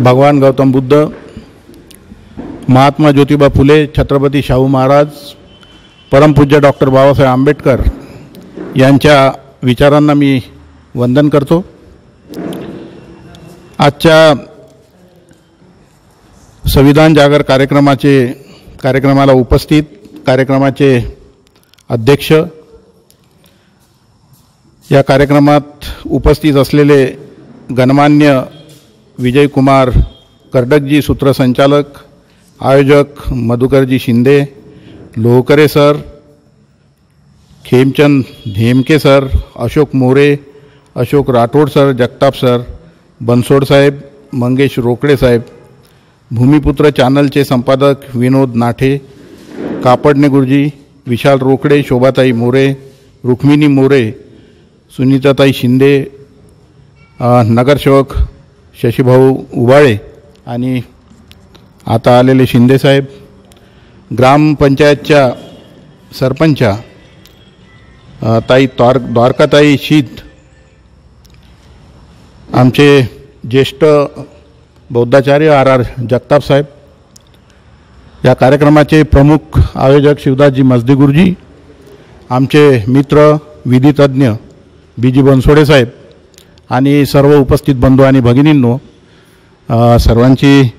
भगवान गौतम बुद्ध, महात्मा ज्योतिबा फुले, छत्रपती शाहू महाराज, परमपूज्य डॉक्टर बाबासाहेब आंबेडकर यांच्या विचारांना मी वंदन करतो। आजच्या संविधान जागर कार्यक्रमाला उपस्थित कार्यक्रमाचे अध्यक्ष, या कार्यक्रमात उपस्थित असलेले गणमान्य विजयकुमार कर्डकजी सूत्रसंचालक, आयोजक Madhukarji Shinde, Lohkare sir, Khemchand Dhemke sir, Ashok More, Ashok Rathod sir, Jagtap sir, Bansod साहेब, मंगेश रोकडे साहेब, भूमिपुत्र चॅनलचे संपादक विनोद नाठे, कापडणे गुरुजी, विशाल रोकडे, शोभाताई मोरे, रुक्मिणी मोरे, सुनीताताई शिंदे, नगरसेवक शशीभाऊ उबाळे आणि आता आलेले शिंदे साहेब, ग्रामपंचायतच्या सरपंचा ताई द्वारकाताई शीत, आमचे ज्येष्ठ बौद्धाचार्य आर जगताप साहेब, या कार्यक्रमाचे प्रमुख आयोजक शिवदासजी मजदी गुरुजी, आमचे मित्र विधितज्ञ बीजी बनसोडे साहेब आणि सर्व उपस्थित बंधू आणि भगिनींनो, सर्वांची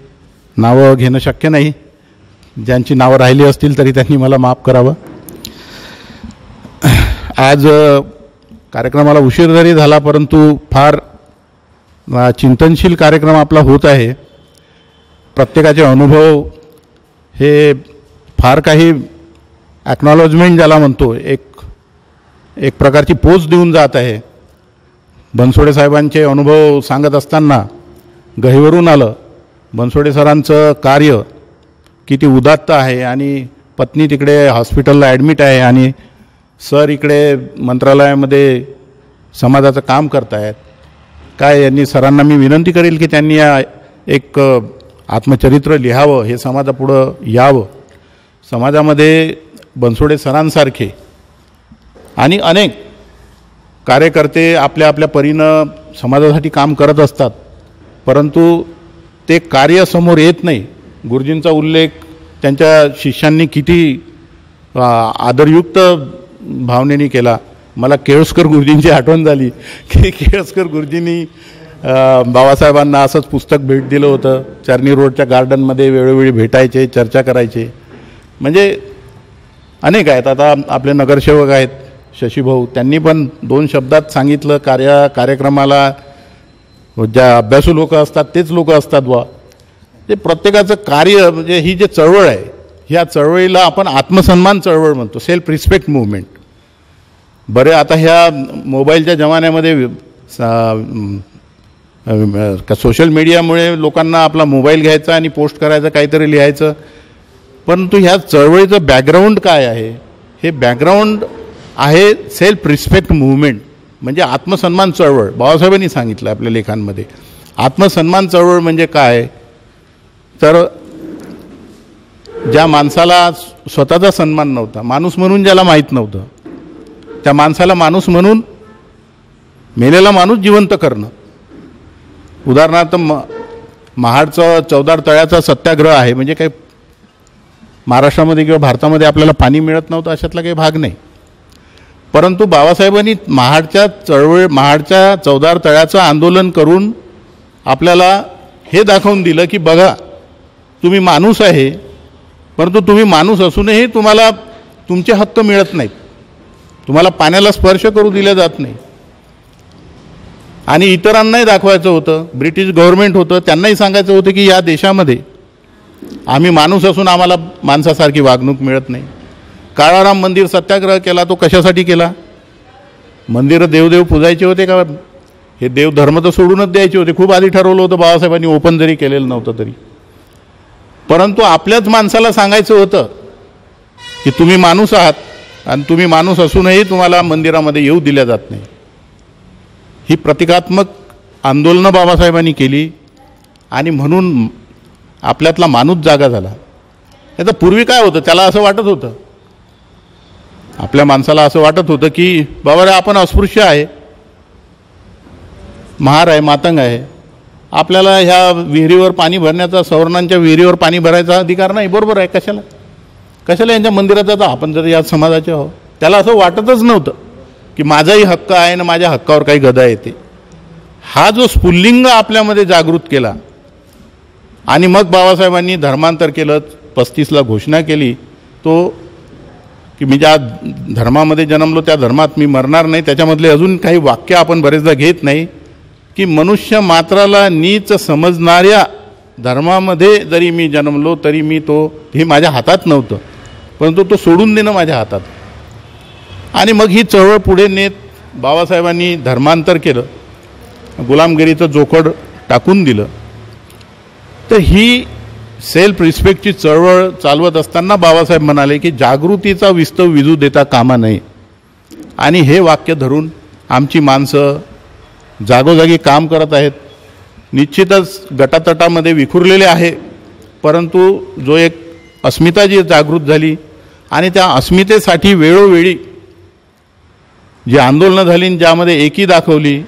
नावं घेणं शक्य नाही, ज्यांची नावं राहिली असतील तरी त्यांनी मला माफ करावं। आज कार्यक्रमाला उशीर जरी झाला परंतु फार चिंतनशील कार्यक्रम आपला होत आहे। प्रत्येकाचे अनुभव हे फार काही ॲक्नॉलेजमेंट ज्याला म्हणतो, एक प्रकारची पोच देऊन जात आहे। बनसोडे साहेबांचे अनुभव सांगत असताना गहिवरून आलं, बनसोडे सरांचं कार्य किती उदात्त आहे आणि पत्नी तिकडे हॉस्पिटलला ॲडमिट आहे आणि सर इकडे मंत्रालयामध्ये समाजाचं काम करत आहेत। काय यांनी सरांना मी विनंती करेल की त्यांनी एक आत्मचरित्र लिहावं, हे समाजापुढं यावं। समाजामध्ये बनसोडे सरांसारखे आणि अनेक कार्यकर्ते आपल्या आपल्या परीनं समाजासाठी काम करत असतात, परंतु ते कार्य समोर येत नाही। गुरुजींचा उल्लेख त्यांच्या शिष्यांनी किती आदरयुक्त भावनेने केला। मला केळसकर गुरुजींची आठवण झाली की केळसकर गुरुजींनी बाबासाहेबांना असंच पुस्तक भेट दिलं होतं। चर्नी रोडच्या गार्डनमध्ये वेळोवेळी भेटायचे, चर्चा करायचे, म्हणजे अनेक आहेत। आता आपले नगरसेवक आहेत शशीभाऊ, त्यांनी पण 2 शब्दात सांगितलं, कार्यक्रमाला ज्या अभ्यासू लोक असतात तेच लोक असतात बा। ते प्रत्येकाचं कार्य म्हणजे ही जे चळवळ आहे, ह्या चळवळीला आपण आत्मसन्मान चळवळ म्हणतो, सेल्फ रिस्पेक्ट मूव्हमेंट। बरे आता ह्या मोबाईलच्या जमान्यामध्ये सोशल मीडियामुळे लोकांना आपला मोबाईल घ्यायचा आणि पोस्ट करायचं, काहीतरी लिहायचं, परंतु ह्या चळवळीचं बॅकग्राऊंड काय आहे? हे बॅकग्राऊंड आहे सेल्फ रिस्पेक्ट मूव्हमेंट, म्हणजे आत्मसन्मान चळवळ। बाबासाहेबांनी सांगितलं आपल्या लेखांमध्ये आत्मसन्मान चळवळ म्हणजे काय, तर ज्या माणसाला स्वतःचा सन्मान नव्हता, माणूस म्हणून ज्याला माहीत नव्हतं, त्या माणसाला माणूस म्हणून मेलेला माणूस जिवंत करणं। उदाहरणार्थ महाडचं चौदार तळ्याचा सत्याग्रह आहे, म्हणजे काही महाराष्ट्रामध्ये किंवा भारतामध्ये आपल्याला पाणी मिळत नव्हतं अशातला काही भाग नाही, परंतु बाबासाहेबांनी महाडच्या चौदार तळ्याचं आंदोलन करून आपल्याला हे दाखवून दिलं की बघा तुम्ही माणूस आहे, परंतु तुम्ही माणूस असूनही तुम्हाला तुमचे हक्क मिळत नाहीत, तुम्हाला पाण्याला स्पर्श करू दिले जात नाही। आणि इतरांनाही दाखवायचं होतं, ब्रिटिश गव्हर्नमेंट होतं, त्यांनाही सांगायचं होतं की या देशामध्ये आम्ही माणूस असून आम्हाला माणसासारखी वागणूक मिळत नाही। काळाराम मंदिर सत्याग्रह केला, तो कशासाठी केला? मंदिरं देवदेव पूजायचे होते का? हे देव धर्म तर सोडूनच द्यायचे होते, खूप आधी ठरवलं होतं बाबासाहेबांनी, ओपन जरी केलेलं नव्हतं तरी। परंतु आपल्याच माणसाला सांगायचं होतं की तुम्ही माणूस आहात आणि तुम्ही माणूस असूनही तुम्हाला मंदिरामध्ये येऊ दिल्या जात नाही। ही प्रतिकात्मक आंदोलनं बाबासाहेबांनी केली आणि म्हणून आपल्यातला माणूस जागा झाला। याचं पूर्वी काय होतं, त्याला असं वाटत होतं, आपल्या माणसाला असं वाटत होतं की बाबा रे आपण अस्पृश्य आहे, महार आहे, मातंग आहे, आपल्याला ह्या विहिरीवर पाणी भरण्याचा, सवर्णांच्या विहिरीवर पाणी भरायचा अधिकार नाही. बरोबर आहे. कशाला यांच्या मंदिरात जाता आपण जर या समाजाचे आहोत. त्याला असं वाटतच नव्हतं की माझाही हक्क आहे ना माझ्या हक्कावर काही गदा येते. हा जो स्फुल्लिंग आपल्यामध्ये जागृत केला आणि मग बाबासाहेबांनी धर्मांतर केलं, 35ला घोषणा केली तो की मी ज्या धर्मामध्ये जन्मलो त्या धर्मात मी मरणार नाही. त्याच्यामधले अजून काही वाक्य आपण बरेचदा घेत नाही की मनुष्य मात्राला नीच समजणाऱ्या धर्मामध्ये जरी मी जन्मलो तरी मी हे माझ्या हातात नव्हतं, परंतु तो सोडून देणं माझ्या हातात. आणि मग ही चळवळ पुढे नेत बाबासाहेबांनी धर्मांतर केलं, गुलामगिरीचं जोखड टाकून दिलं. तर ही सेल्फ रिस्पेक्टची चळवळ चालवत असताना बाबासाहेब म्हणाले की जागृतीचा विस्तव विजू देता कामा नये. आणि हे वाक्य धरून आमची माणसं जागोजागी काम करत आहेत. निश्चितच गटातटामध्ये विखुरलेले आहे, परंतु जो एक अस्मिता जी जागृत झाली आणि त्या अस्मितेसाठी वेळोवेळी जी आंदोलनं झाली ज्यामध्ये एकी दाखवली,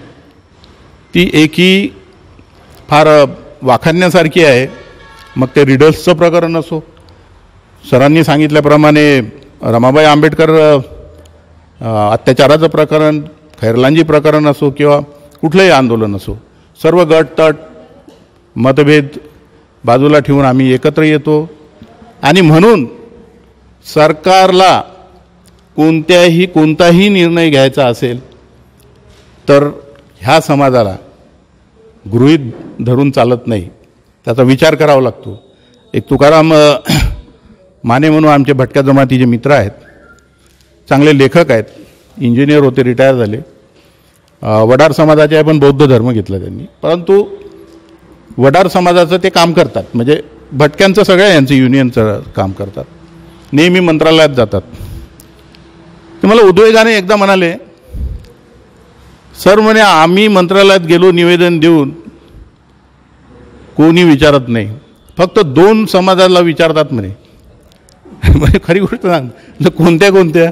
ती एकी फार वाखाणण्यासारखी आहे. मग ते रिडल्सचं प्रकरण असो, सरांनी सांगितल्याप्रमाणे रमाबाई आंबेडकर अत्याचाराचं प्रकरण, खैरलांजी प्रकरण असो किंवा कुठलंही आंदोलन असो, सर्व गटतट मतभेद बाजूला ठेवून आम्ही एकत्र येतो. आणि म्हणून सरकारला कोणताही निर्णय घ्यायचा असेल तर ह्या समाजाला गृहीत धरून चालत नाही, त्याचा विचार करावा लागतो. एक तुकाराम माने म्हणून आमचे भटक्या जमातीचे मित्र आहेत, चांगले लेखक आहेत, इंजिनियर होते, रिटायर झाले, वडार समाजाचे आहे पण बौद्ध धर्म घेतला त्यांनी. परंतु वडार समाजाचं ते काम करतात, म्हणजे भटक्यांचं सगळ्या यांचं युनियनचं काम करतात, नेहमी मंत्रालयात जातात. ते मला उद्वेगाने एकदा म्हणाले, सर म्हणे आम्ही मंत्रालयात गेलो निवेदन देऊन, कोणी विचारत नाही, फक्त 2 समाजाला विचारतात म्हणे. म्हणजे खरी गोष्ट सांग, कोणत्या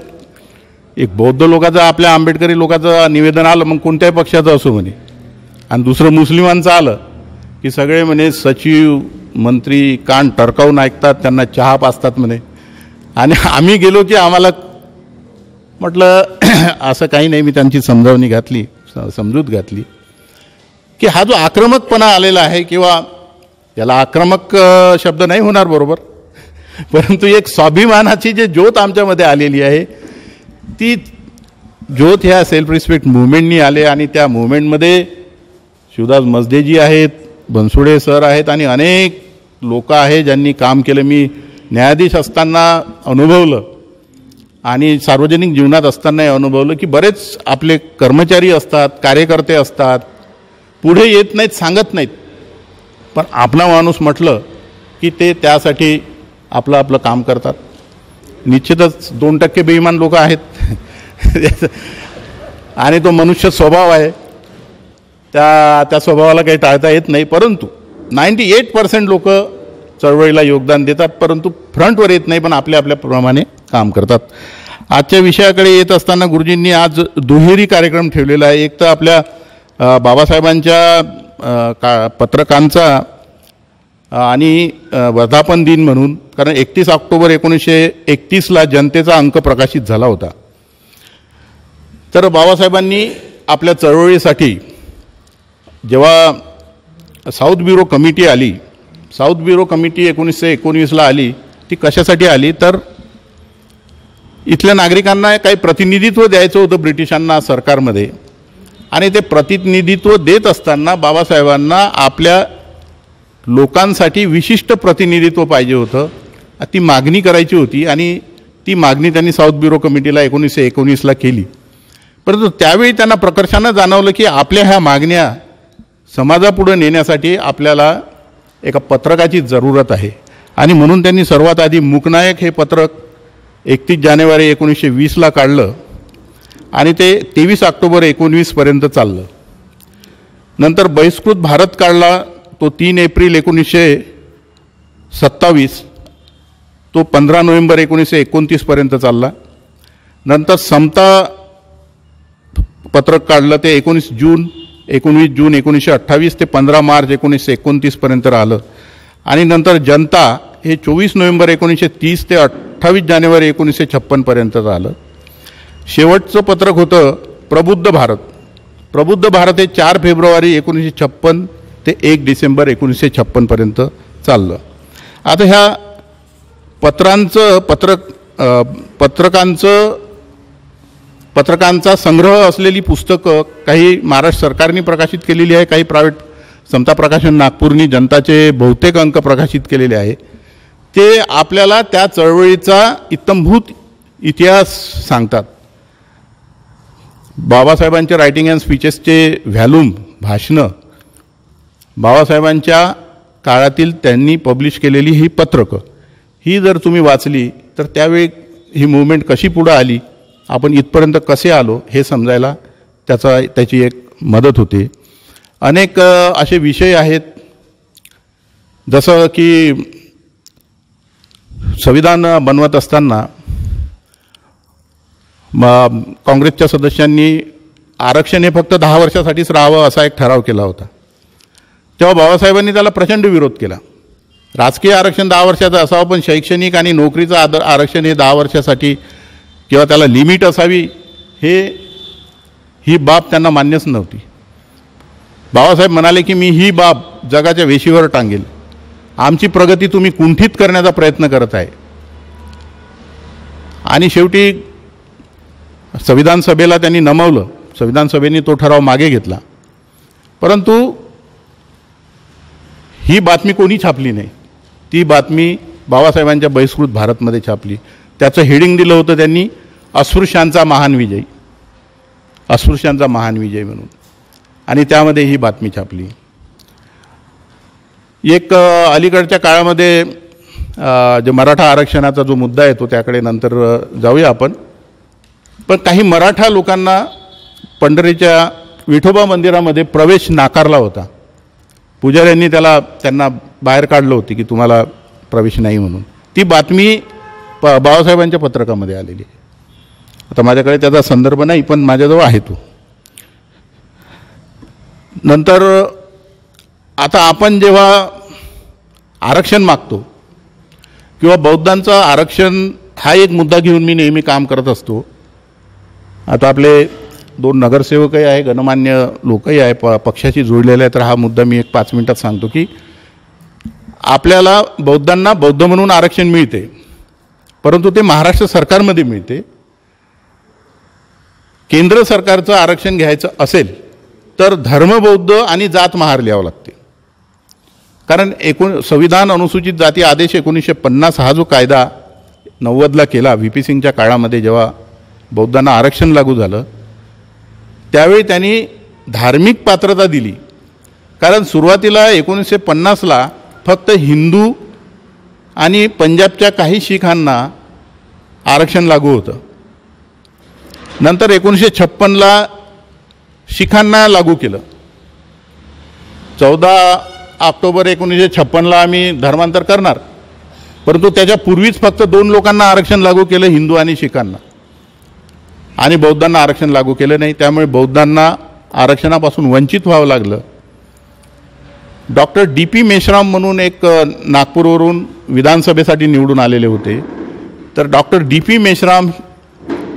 एक बौद्ध लोकांचं, आपल्या आंबेडकरी लोकांचं निवेदन आलं मग कोणत्याही पक्षाचं असो म्हणे, आणि दुसरं मुस्लिमांचं आलं की सगळे म्हणे सचिव मंत्री कान टरकावून ऐकतात, त्यांना चहा पाजतात म्हणे. आणि आम्ही गेलो की आम्हाला म्हटलं असं काही नाही. मी त्यांची समजूत घातली की हा जो आक्रमकपणा आलेला आहे, किंवा याला आक्रमक शब्द नाही होणार बरोबर, परंतु एक स्वाभिमानाची जी ज्योत आमच्यामध्ये आलेली आहे, ती ज्योत ह्या सेल्फ रिस्पेक्ट मुवमेंटनी आले. आणि त्या मुवमेंटमध्ये शिवदास मजदेजी आहेत, बनसोडे सर आहेत आणि अनेक लोक आहेत ज्यांनी काम केलं. मी न्यायाधीश असताना अनुभवलं आणि सार्वजनिक जीवनात असतानाही अनुभवलं की बरेच आपले कर्मचारी असतात, कार्यकर्ते असतात, पुढे येत नाहीत, सांगत नाहीत, पण आपला माणूस म्हटलं की ते त्यासाठी आपलं काम करतात. निश्चितच 2% बेईमान लोक आहेत आणि तो मनुष्य स्वभाव आहे, त्या स्वभावाला काही टाळता येत नाही. परंतु 98% लोक चळवळीला योगदान देतात, परंतु फ्रंटवर येत नाही, पण आपल्या प्रमाणे काम करतात. आजच्या विषयाकडे येत असताना गुरुजींनी आज दुहेरी कार्यक्रम ठेवलेला आहे. एक तर आपल्या बाबासाहेबांच्या पत्रकांचा आणि वर्धापन दिन म्हणून, कारण 31 ऑक्टोबर 1931ला जनतेचा अंक प्रकाशित झाला होता. तर बाबासाहेबांनी आपल्या चळवळीसाठी जेव्हा साऊथ ब्युरो कमिटी आली, साऊथ ब्युरो कमिटी 1919ला आली, ती कशासाठी आली तर इथल्या नागरिकांना काही प्रतिनिधित्व द्यायचं होतं ब्रिटिशांना सरकारमध्ये. आणि ते प्रतिनिधित्व देत असताना बाबासाहेबांना आपल्या लोकांसाठी विशिष्ट प्रतिनिधित्व पाहिजे होतं, ती मागणी करायची होती. आणि ती मागणी त्यांनी साऊथ ब्युरो कमिटीला 1919ला केली. परंतु त्यावेळी त्यांना प्रकर्षानं जाणवलं की आपल्या ह्या मागण्या समाजापुढे नेण्यासाठी आपल्याला एका पत्रकाची जरूरत आहे. आणि म्हणून त्यांनी सर्वात आधी मूकनायक हे पत्रक 31 जानेवारी 1920ला काढलं आणि ते 23 ऑक्टोबर 1919पर्यंत चाललं. नंतर बहिष्कृत भारत काढला, तो 3 एप्रिल 1927, तो 15 नोव्हेंबर 1929पर्यंत चालला. नंतर समता पत्रक काढलं, ते 19 जून 19 जून 1928 ते 15 मार्च 1929पर्यंत राहिलं आणि नंतर जनता हे 24 नोव्हेंबर 1930 ते 28 जानेवारी 1956पर्यंत झालं. शेवटचं पत्रक होतं प्रबुद्ध भारत. प्रबुद्ध भारत हे 4 फेब्रुवारी 1956 ते 1 डिसेंबर 1956पर्यंत चाललं. आता ह्या पत्रकांचा संग्रह असलेली पुस्तकं काही महाराष्ट्र सरकारने प्रकाशित केलेली आहे, काही प्रायव्हेट समता प्रकाशन नागपूरनी जनताचे बहुतेक अंक प्रकाशित केलेले आहे. ते आपल्याला त्या चळवळीचा इत्थंभूत इतिहास सांगतात. बाबासाहेबांच्या रायटिंग अँड स्पीचेसचे व्हॅल्यूम भाषणं, बाबासाहेबांच्या काळातील त्यांनी पब्लिश केलेली ही पत्रकं, ही जर तुम्ही वाचली तर त्यावेळी ही मूव्हमेंट कशी पुढं आली, आपण इथपर्यंत कसे आलो हे समजायला त्याची एक मदत होते. अनेक असे विषय आहेत, जसं की संविधान बनवत असताना काँग्रेसच्या सदस्यांनी आरक्षण हे फक्त 10 वर्षासाठीच राहावं असा एक ठराव केला होता. तेव्हा बाबासाहेबांनी त्याला प्रचंड विरोध केला. राजकीय आरक्षण 10 वर्षाचं असावं, पण शैक्षणिक आणि नोकरीचं आरक्षण हे 10 वर्षासाठी किंवा त्याला लिमिट असावी ही बाब त्यांना मान्यच नव्हती. बाबासाहेब म्हणाले की मी ही बाब जगाच्या वेशीवर टांगेल. आमची प्रगती तुम्ही कुंठित करण्याचा प्रयत्न करत आहे. आणि शेवटी संविधान सभेला त्यांनी नमवलं. संविधान सभेने तो ठराव मागे घेतला, परंतु ही बातमी कोणी छापली नाही. ती बातमी बाबासाहेबांच्या बहिष्कृत भारतमध्ये छापली. त्याचं हेडिंग दिलं होतं त्यांनी अस्पृश्यांचा महान विजय, अस्पृश्यांचा महान विजय म्हणून, आणि त्यामध्ये ही बातमी छापली. एक अलीकडच्या काळामध्ये जो मराठा आरक्षणाचा जो मुद्दा आहे तो त्याकडे नंतर जाऊया आपण. पण काही मराठा लोकांना पंढरीच्या विठोबा मंदिरामध्ये प्रवेश नाकारला होता. पुजाऱ्यांनी त्यांना बाहेर काढलं होतं की तुम्हाला प्रवेश नाही म्हणून. ती बातमी बाबासाहेबांच्या पत्रकामध्ये आलेली आहे. आता माझ्याकडे त्याचा संदर्भ नाही, पण माझ्याजवळ आहे तो. नंतर आता आपण जेव्हा आरक्षण मागतो किंवा बौद्धांचं आरक्षण हा एक मुद्दा घेऊन मी नेहमी काम करत असतो. आता आपले 2 नगरसेवकही आहे, गणमान्य लोकही आहे, पक्षाशी जोडलेले आहे. तर हा मुद्दा मी एक 5 मिनिटात सांगतो की आपल्याला बौद्धांना बौद्ध म्हणून आरक्षण मिळते, परंतु ते महाराष्ट्र सरकारमध्ये मिळते. केंद्र सरकारचं आरक्षण घ्यायचं असेल तर धर्मबौद्ध आणि जात महार लिहावं लागते. कारण संविधान अनुसूचित जाती आदेश 1950 हा जो कायदा 90ला केला व्ही.पी. सिंगच्या काळामध्ये, जेव्हा बौद्धांना आरक्षण लागू झालं त्यावेळी त्यांनी धार्मिक पात्रता दिली. कारण सुरुवातीला 1950ला फक्त हिंदू आणि पंजाबच्या काही शीखांना आरक्षण लागू होतं. नंतर 1956ला शीखांना लागू केलं. 14 ऑक्टोबर 1956ला आम्ही धर्मांतर करणार, परंतु त्याच्या पूर्वीच फक्त 2 लोकांना आरक्षण लागू केलं, हिंदू आणि शीखांना, आणि बौद्धांना आरक्षण लागू केलं नाही. त्यामुळे बौद्धांना आरक्षणापासून वंचित व्हावं लागलं. Doctor D.P. मेश्राम म्हणून एक नागपूरवरून विधानसभेसाठी निवडून आलेले होते. तर डॉक्टर D.P. मेश्राम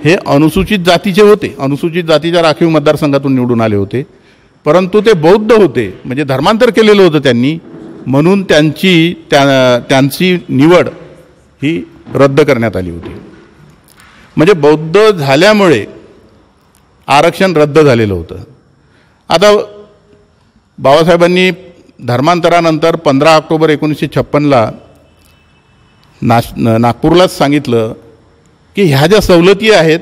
हे अनुसूचित जातीचे होते, अनुसूचित जातीच्या राखीव मतदारसंघातून निवडून आले होते, परंतु ते बौद्ध होते, म्हणजे धर्मांतर केलेलं होतं त्यांनी, म्हणून त्यांची निवड ही रद्द करण्यात आली होती. म्हणजे बौद्ध झाल्यामुळे आरक्षण रद्द झालेलं होतं. आता बाबासाहेबांनी धर्मांतरानंतर 15 ऑक्टोबर 1956ला नागपूरलाच सांगितलं की ह्या ज्या सवलती आहेत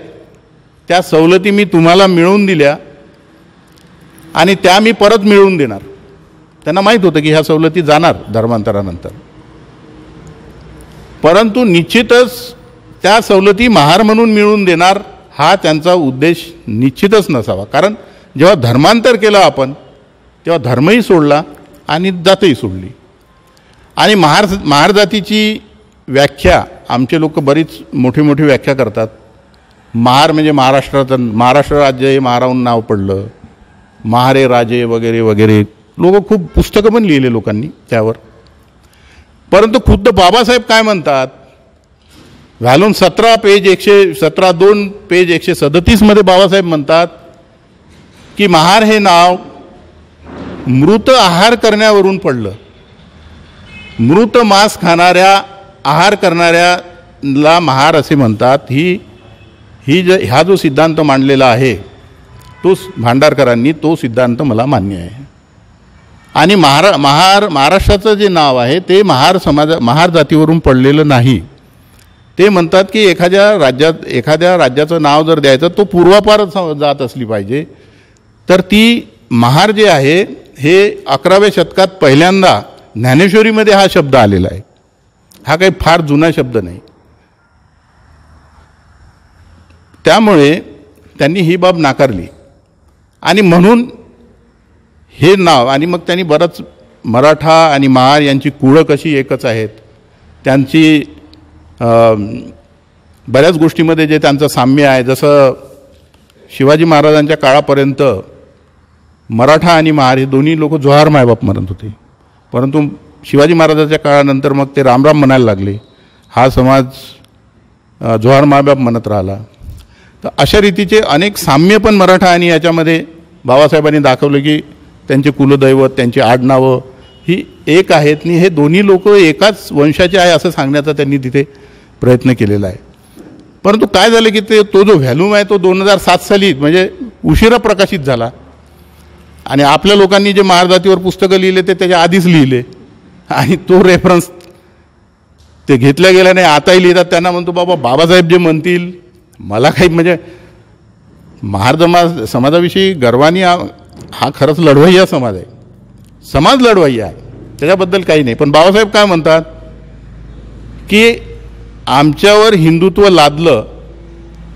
त्या सवलती मी तुम्हाला मिळवून दिल्या आणि त्या मी परत मिळवून देणार. त्यांना माहीत होतं की ह्या सवलती जाणार धर्मांतरानंतर, परंतु निश्चितच त्या सवलती महार म्हणून मिळवून देणार हा त्यांचा उद्देश निश्चितच नसावा. कारण जेव्हा धर्मांतर केलं आपण तेव्हा धर्मही सोडला आणि जातही सोडली. आणि महार जातीची व्याख्या आमचे लोक बरीच मोठी मोठी व्याख्या करतात. महार म्हणजे महाराष्ट्र राज्य हे महाराहून नाव पडलं, महारे राजे वगैरे वगैरे लोक खूप पुस्तकं पण लिहिले लोकांनी त्यावर. परंतु खुद्द बाबासाहेब काय म्हणतात, व्हॅल्यूम 17 पेज 117 पेज 137 मध्ये बाबासाहेब म्हणतात की महार हे नाव मृत आहार करण्यावरून पडलं. मृत मांस खाणाऱ्या आहार करणाऱ्याला महार असे म्हणतात. हा जो सिद्धांत मांडलेला आहे तो भांडारकरांनी, तो सिद्धांत मला मान्य आहे. आणि महाराष्ट्राचं जे नाव आहे ते महार जातीवरून पडलेलं नाही. ते म्हणतात की एखाद्या राज्याचं नाव जर द्यायचं तो पूर्वापार जात असली पाहिजे. तर ती महार जे आहे हे 11व्या शतकात पहिल्यांदा ज्ञानेश्वरीमध्ये हा शब्द आलेला आहे. हा काही फार जुना शब्द नाही. त्यामुळे त्यांनी ही बाब नाकारली आणि म्हणून हे नाव. आणि मग त्यांनी बरंच मराठा आणि महार यांची कुळं कशी एकच आहेत, त्यांची बऱ्याच गोष्टीमध्ये जे त्यांचं साम्य आहे. जसं शिवाजी महाराजांच्या काळापर्यंत मराठा आणि महार हे दोन्ही लोक जोहार मायबाप म्हणत होते, परंतु शिवाजी महाराजांच्या काळानंतर मग ते रामराम म्हणायला लागले. हा समाज जोहार मायबाप म्हणत राहिला. तर अशा रीतीचे अनेक साम्य पण मराठा आणि याच्यामध्ये बाबासाहेबांनी दाखवलं की त्यांचे कुलदैवत, त्यांची आडनावं ही एक आहेत आणि हे दोन्ही लोक एकाच वंशाचे आहे असं सांगण्याचा त्यांनी तिथे प्रयत्न केलेला आहे. परंतु काय झालं की तो जो व्हॅल्यूम आहे तो 2007 साली म्हणजे उशिरा प्रकाशित झाला. आणि आपल्या लोकांनी जे महार जातीवर पुस्तकं लिहिले ते त्याच्या आधीच लिहिले आणि तो रेफरन्स ते घेतल्या गेला नाही. आताही लिहितात. त्यांना म्हणतो बाबा बाबासाहेब जे म्हणतील मला काही म्हणजे महार समाजाविषयी गर्वानी हा खरंच लढवय्या समाज आहे, समाज लढवय्या आहे, त्याच्याबद्दल काही नाही. पण बाबासाहेब काय म्हणतात की आमच्यावर हिंदुत्व लादलं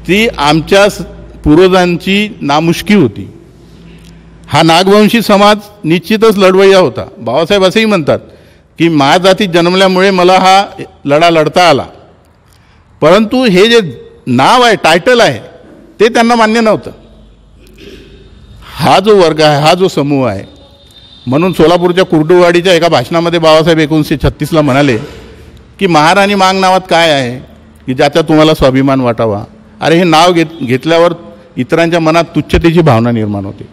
ती आमच्या पूर्वजांची नामुष्की होती. हा नागवंशी समाज निश्चितच लढवय्या होता. बाबासाहेब असेही म्हणतात की माझ्या जातीत जन्मल्यामुळे मला हा लढा लढता आला. परंतु हे जे नाव आहे, टायटल आहे, ते त्यांना मान्य नव्हतं. हा जो वर्ग आहे, हा जो समूह आहे, म्हणून सोलापूरच्या कुर्डुवाडीच्या एका भाषणामध्ये बाबासाहेब 1936ला म्हणाले की महार आणि मांग नावात काय आहे की ज्याचा तुम्हाला स्वाभिमान वाटावा. अरे हे नाव घेतल्यावर इतरांच्या मनात तुच्छतेची भावना निर्माण होते.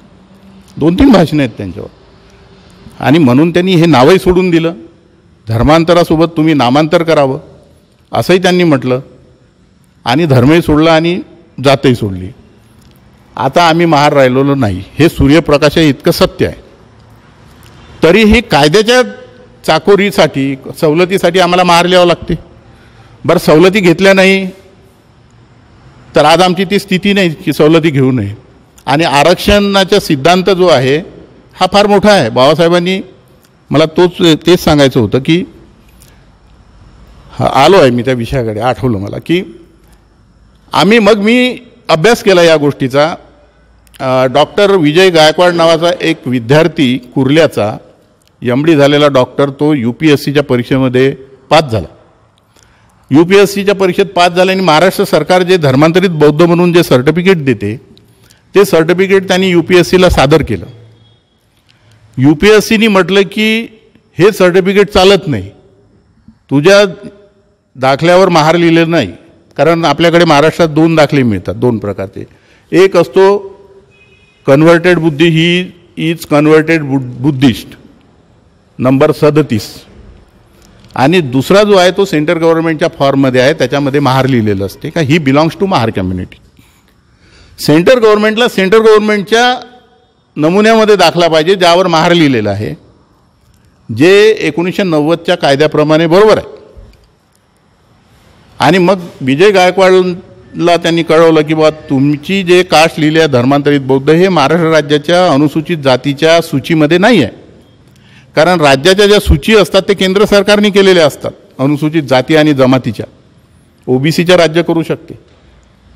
2-3 भाषणं आहेत त्यांच्यावर. आणि म्हणून त्यांनी हे नावही सोडून दिलं. धर्मांतरासोबत तुम्ही नामांतर करावं असंही त्यांनी म्हटलं. आणि धर्मही सोडला आणि जातही सोडली. आता आम्ही महार राहिलेलो नाही हे सूर्यप्रकाश इतकं सत्य आहे. तरीही कायद्याच्या चाकोरीसाठी, सवलतीसाठी आम्हाला महार लिहावं लागते. बरं, सवलती घेतल्या नाही तर आज आमची ती स्थिती नाही की सवलती घेऊ नये. आणि आरक्षणाचा सिद्धांत जो आहे हा फार मोठा आहे. बाबासाहेबांनी मला तेच सांगायचं होतं की आलो आहे मी त्या विषयाकडे, आठवलं मला की मी अभ्यास केला या गोष्टीचा. डॉक्टर विजय गायकवाड नावाचा एक विद्यार्थी कुर्ल्याचा एमडी झालेला डॉक्टर, तो UPSCच्या परीक्षेमध्ये पास झाला. UPSCच्या परीक्षेत पास झाल्याने महाराष्ट्र सरकार जे धर्मांतरित बौद्ध म्हणून जे सर्टिफिकेट देते ते सर्टिफिकेट त्यांनी UPSCला सादर केलं. UPSCनी म्हटलं की हे सर्टिफिकेट चालत नाही, तुझ्या दाखल्यावर महार लिहिलेलं नाही. कारण आपल्याकडे महाराष्ट्रात 2 दाखले मिळतात, 2 प्रकारचे. एक असतो कन्व्हर्टेड बुद्धी, he is converted Buddhist number 37. आणि दुसरा जो आहे तो सेंट्रल गव्हर्नमेंटच्या फॉर्ममध्ये आहे, त्याच्यामध्ये महार लिहिलेलं असते का he belongs to Mahar community. Central गव्हर्नमेंटला सेंट्रल गव्हर्नमेंटच्या नमुन्यामध्ये दाखला पाहिजे ज्यावर महार लिहिलेलं आहे, जे 1990च्या कायद्याप्रमाणे बरोबर आहे. आणि मग विजय गायकवाडला त्यांनी कळवलं की बाबा तुमची जे कास्ट लिहिली आहे धर्मांतरित बौद्ध हे महाराष्ट्र राज्याच्या अनुसूचित जातीच्या सूचीमध्ये नाही आहे. कारण राज्याच्या ज्या सूची असतात ते केंद्र सरकारने केलेल्या असतात अनुसूचित जाती आणि जमातीच्या. OBCच्या राज्य करू शकते,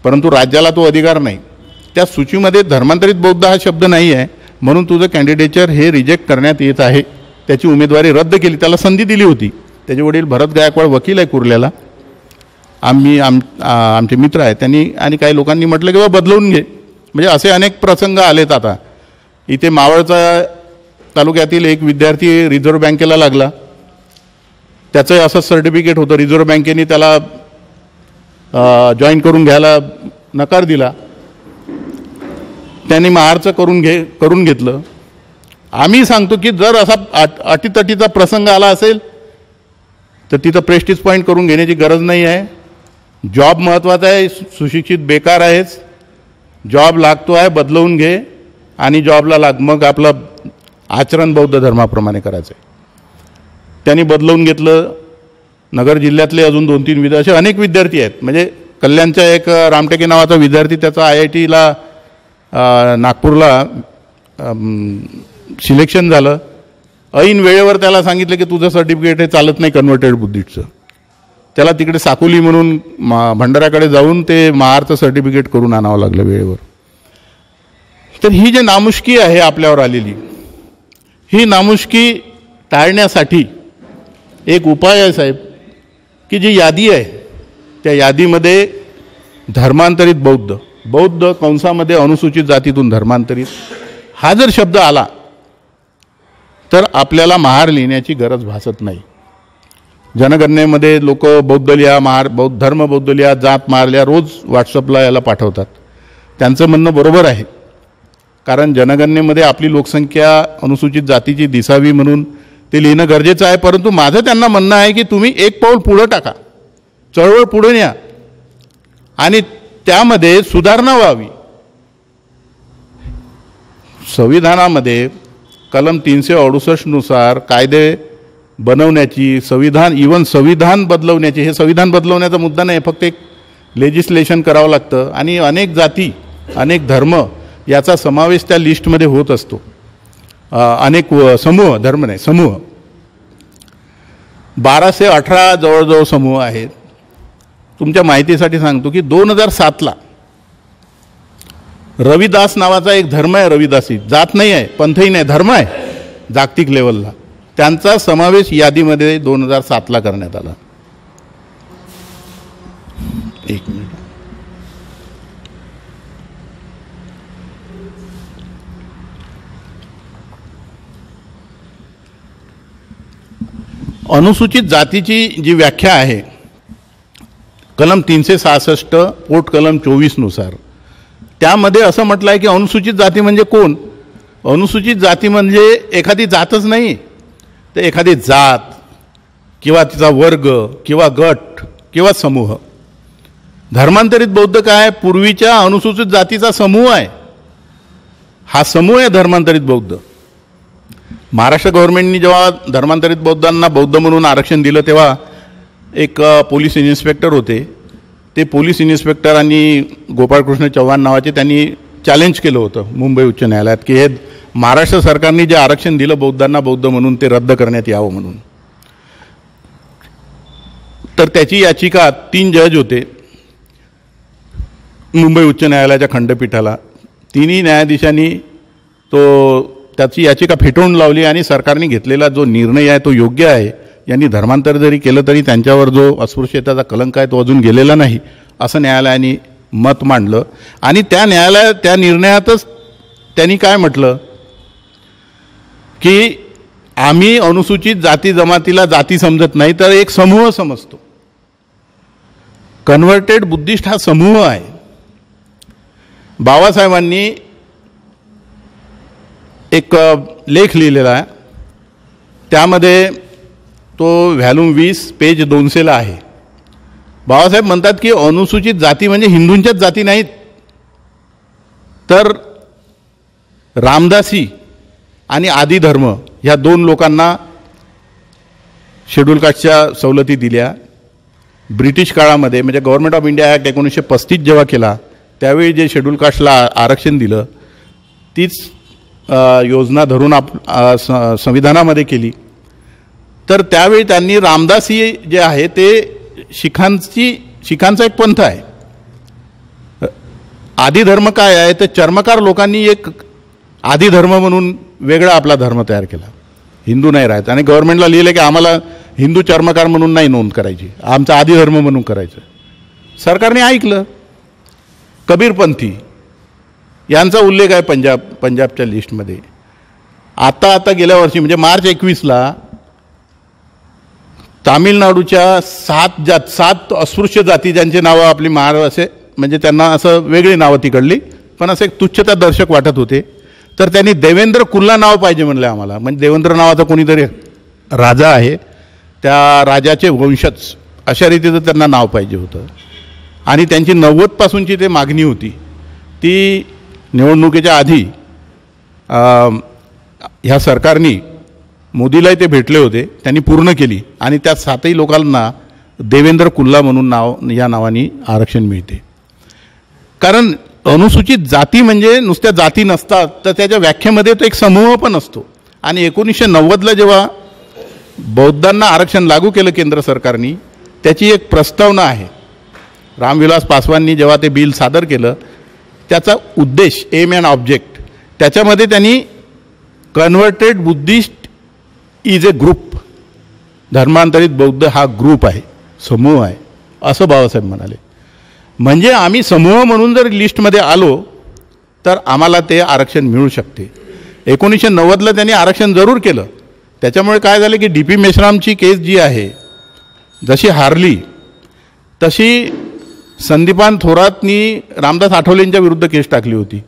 परंतु राज्याला तो अधिकार नाही. त्या सूचीमध्ये धर्मांतरित बौद्ध हा शब्द नाही आहे, म्हणून तुझं कॅन्डिडेचर हे रिजेक्ट करण्यात येत आहे. त्याची उमेदवारी रद्द केली. त्याला संधी दिली होती. त्याचे वडील भरत गायकवाड वकील आहे कुर्ल्याला, आमचे मित्र आहेत. त्यांनी आणि काही लोकांनी म्हटलं की बाबा बदलवून घे. म्हणजे असे अनेक प्रसंग आलेत आता इथे मावळचा तालुक्यातील एक विद्यार्थी रिझर्व्ह बँकेला लागला. त्याचं असं सर्टिफिकेट होतं. रिझर्व्ह बँकेने त्याला जॉईन करून घ्यायला नकार दिला. त्यांनी महारचं करून घेतलं. आम्ही सांगतो की जर असा अटीतटीचा प्रसंग आला असेल तर तिथं प्रेस्टिज पॉईंट करून घेण्याची गरज नाही आहे. जॉब महत्त्वाचा आहे. सुशिक्षित बेकार आहेच. जॉब लागतो आहे, बदलवून घे आणि जॉबला लाग. मग आपलं आचरण बौद्ध धर्माप्रमाणे करायचं आहे. त्यांनी बदलवून घेतलं. नगर जिल्ह्यातले अजून 2-3 असे अनेक विद्यार्थी आहेत. म्हणजे कल्याणचा एक रामटेके नावाचा विद्यार्थी, त्याचा IITला नागपूरला सिलेक्शन झालं. ऐन वेळेवर त्याला सांगितलं की तुझं सर्टिफिकेट हे चालत नाही कन्व्हर्टेड बुद्धिस्टचं. त्याला तिकडे साकोली म्हणून भंडाऱ्याकडे जाऊन ते महारचं सर्टिफिकेट करून आणावं लागलं वेळेवर. तर ही जी नामुष्की आहे आपल्यावर आलेली, ही नामुष्की टाळण्यासाठी एक उपाय आहे साहेब, की जी यादी आहे त्या यादीमध्ये धर्मांतरित बौद्ध कंसामध्ये अनुसूचित जातीतून धर्मांतरित हा जर शब्द आला तर आपल्याला महार लिहिण्याची गरज भासत नाही. जनगणनेमध्ये लोक बौद्ध लिहा, महार बौद्ध धर्म बौद्ध लिहा, जात महार लिहा रोज व्हॉट्सअपला याला पाठवतात. त्यांचं म्हणणं बरोबर आहे, कारण जनगणनेमध्ये आपली लोकसंख्या अनुसूचित जातीची दिसावी म्हणून ते लिहिणं गरजेचं आहे. परंतु माझं त्यांना म्हणणं आहे की तुम्ही एक पाऊल पुढं टाका, चळवळ पुढे न्या आणि त्यामध्ये सुधारणा व्हावी. संविधानामध्ये कलम 368 नुसार कायदे बनवण्याची, संविधान बदलवण्याची, हे संविधान बदलवण्याचा मुद्दा नाही, फक्त एक लेजिस्लेशन करावं लागतं आणि अनेक जाती अनेक धर्म याचा समावेश त्या लिस्टमध्ये होत असतो. अनेक समूह, धर्म नाही समूह, 1218 जवळजवळ समूह आहेत. तुमच्या माहितीसाठी सांगतो की 2007ला रविदास नावाचा एक धर्म आहे, रविदासी जात नाही आहे, पंथही नाही, धर्म आहे जागतिक लेवलला. त्यांचा समावेश यादीमध्ये 2007ला करण्यात आला. एक मिनिट. अनुसूचित जातीची जी व्याख्या आहे कलम 366 पोट कलम 24 नुसार, त्यामध्ये असं म्हटलं आहे की अनुसूचित जाती म्हणजे कोण? अनुसूचित जाती म्हणजे एखादी जातच नाही, तर एखादी जात किंवा तिचा वर्ग किंवा गट किंवा समूह. धर्मांतरित बौद्ध काय? पूर्वीच्या अनुसूचित जातीचा समूह आहे. हा समूह आहे धर्मांतरित बौद्ध. महाराष्ट्र गव्हर्नमेंटनी जेव्हा धर्मांतरित बौद्धांना बौद्ध म्हणून आरक्षण दिलं तेव्हा एक पोलीस इन्स्पेक्टर होते. ते पोलीस इन्स्पेक्टरांनी गोपाळकृष्ण चव्हाण नावाचे, त्यांनी चॅलेंज केलं होतं मुंबई उच्च न्यायालयात की हे महाराष्ट्र सरकारने जे आरक्षण दिलं बौद्धांना बौद्ध म्हणून ते रद्द करण्यात यावं म्हणून. तर त्याची याचिका 3 जज होते मुंबई उच्च न्यायालयाच्या खंडपीठाला. 3ही न्यायाधीशांनी त्याची याचिका फेटाळून लावली आणि सरकारने घेतलेला जो निर्णय आहे तो योग्य आहे. यांनी धर्मांतर जरी केलं तरी त्यांच्यावर जो अस्पृश्यतेचा कलंक आहे तो अजून गेलेला नाही असं न्यायालयाने मत मांडलं. आणि त्या निर्णयातच त्यांनी काय म्हटलं की आम्ही अनुसूचित जाती जमातीला जाती समजत नाही तर एक समूह समजतो. कन्व्हर्टेड बुद्धिस्ट हा समूह आहे. बाबासाहेबांनी एक लेख लिहिलेला आहे, त्यामध्ये तो व्हॅल्यूम 20 पेज 200ला आहे. बाबासाहेब म्हणतात की अनुसूचित जाती म्हणजे हिंदूंच्याच जाती नाहीत, तर रामदासी आणि आदी धर्म ह्या 2 लोकांना शेड्यूल कास्टच्या सवलती दिल्या. ब्रिटिश काळामध्ये म्हणजे गव्हर्नमेंट ऑफ इंडिया ॲक्ट 1935 जेव्हा केला त्यावेळी जे शेड्यूल कास्टला आरक्षण दिलं तीच योजना धरून संविधानामध्ये केली. तर त्यावेळी त्यांनी रामदासी जे आहे ते शिखांचा एक पंथ आहे. आदी धर्म काय आहे तर चर्मकार लोकांनी एक आदी धर्म म्हणून वेगळा आपला धर्म तयार केला, हिंदू नाही राहायचं. आणि गव्हर्नमेंटला लिहिलं की आम्हाला हिंदू चर्मकार म्हणून नाही नोंद करायची, आमचा आदी धर्म म्हणून करायचं. सरकारने ऐकलं. कबीरपंथी यांचा उल्लेख आहे पंजाबच्या लिस्टमध्ये. आता गेल्या वर्षी म्हणजे मार्च 21ला तामिळनाडूच्या 7 अस्पृश्य जाती ज्यांचे नावं आपली असे म्हणजे त्यांना असं वेगळी नावं तिकडली पण असे तुच्छता दर्शक वाटत होते. तर त्यांनी देवेंद्र कुल्ला नाव पाहिजे म्हणलं आम्हाला. म्हणजे देवेंद्र नावाचा कोणीतरी राजा आहे, त्या राजाचे वंशज अशा रीतीचं त्यांना नाव पाहिजे होतं. आणि त्यांची 90पासूनची ते मागणी होती. ती निवडणुकीच्या आधी ह्या सरकारने मोदीलाही ते भेटले होते, त्यांनी पूर्ण केली आणि त्या 7ही लोकांना देवेंद्र कुल्ला म्हणून या नावाने आरक्षण मिळते. कारण अनुसूचित जाती म्हणजे नुसत्या जाती नसतात, तर त्याच्या व्याख्येमध्ये तो एक समूह पण असतो. आणि 1990ला जेव्हा बौद्धांना आरक्षण लागू केलं केंद्र सरकारने, त्याची एक प्रस्तावना आहे. रामविलास पासवाननी जेव्हा ते बिल सादर केलं, त्याचा उद्देश एम अँड ऑब्जेक्ट त्याच्यामध्ये त्यांनी converted Buddhist is a group, धर्मांतरित बौद्ध हा ग्रुप आहे, समूह आहे असं बाबासाहेब म्हणाले. म्हणजे आम्ही समूह म्हणून जर लिस्टमध्ये आलो तर आम्हाला ते आरक्षण मिळू शकते. 1990ला त्यांनी आरक्षण जरूर केलं. त्याच्यामुळे काय झालं की DP मेश्रामची केस जी आहे जशी हारली तशी संदीपान थोरातनी रामदास आठवलेंच्या विरुद्ध केस टाकली होती.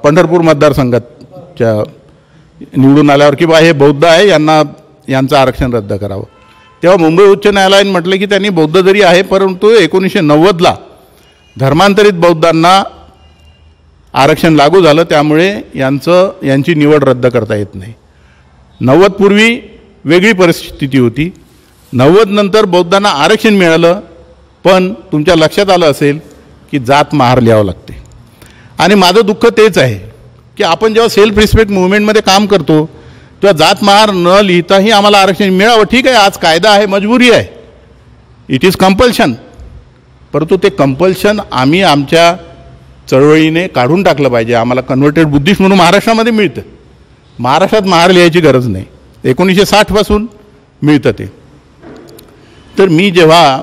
पंढरपूर मतदारसंघाच्या निवडून आल्यावर की बा हे बौद्ध आहे, यांचं आरक्षण रद्द करावं. तेव्हा मुंबई उच्च न्यायालयाने म्हटलं की त्यांनी बौद्ध जरी आहे परंतु 1990ला धर्मांतरित बौद्धांना आरक्षण लागू झालं, त्यामुळे यांची निवड रद्द करता येत नाही. 90 पूर्वी वेगळी परिस्थिती होती. 90 नंतर बौद्धांना आरक्षण मिळालं, पण तुमच्या लक्षात आलं असेल की जात महार लिहावं लागते. आणि माझं दुःख तेच आहे की आपण जेव्हा सेल्फ रिस्पेक्ट मुवमेंटमध्ये काम करतो तेव्हा जात महार न लिहिताही आम्हाला आरक्षण मिळावं. ठीक आहे, आज कायदा आहे, मजबुरी आहे, इट इज कंपल्शन. परंतु ते कंपल्शन आम्ही आमच्या चळवळीने काढून टाकलं पाहिजे. आम्हाला कन्व्हर्टेड बुद्धिस्ट म्हणून महाराष्ट्रामध्ये मिळतं. महाराष्ट्रात महार लिहायची गरज नाही, 1960पासून मिळतं ते. तर मी जेव्हा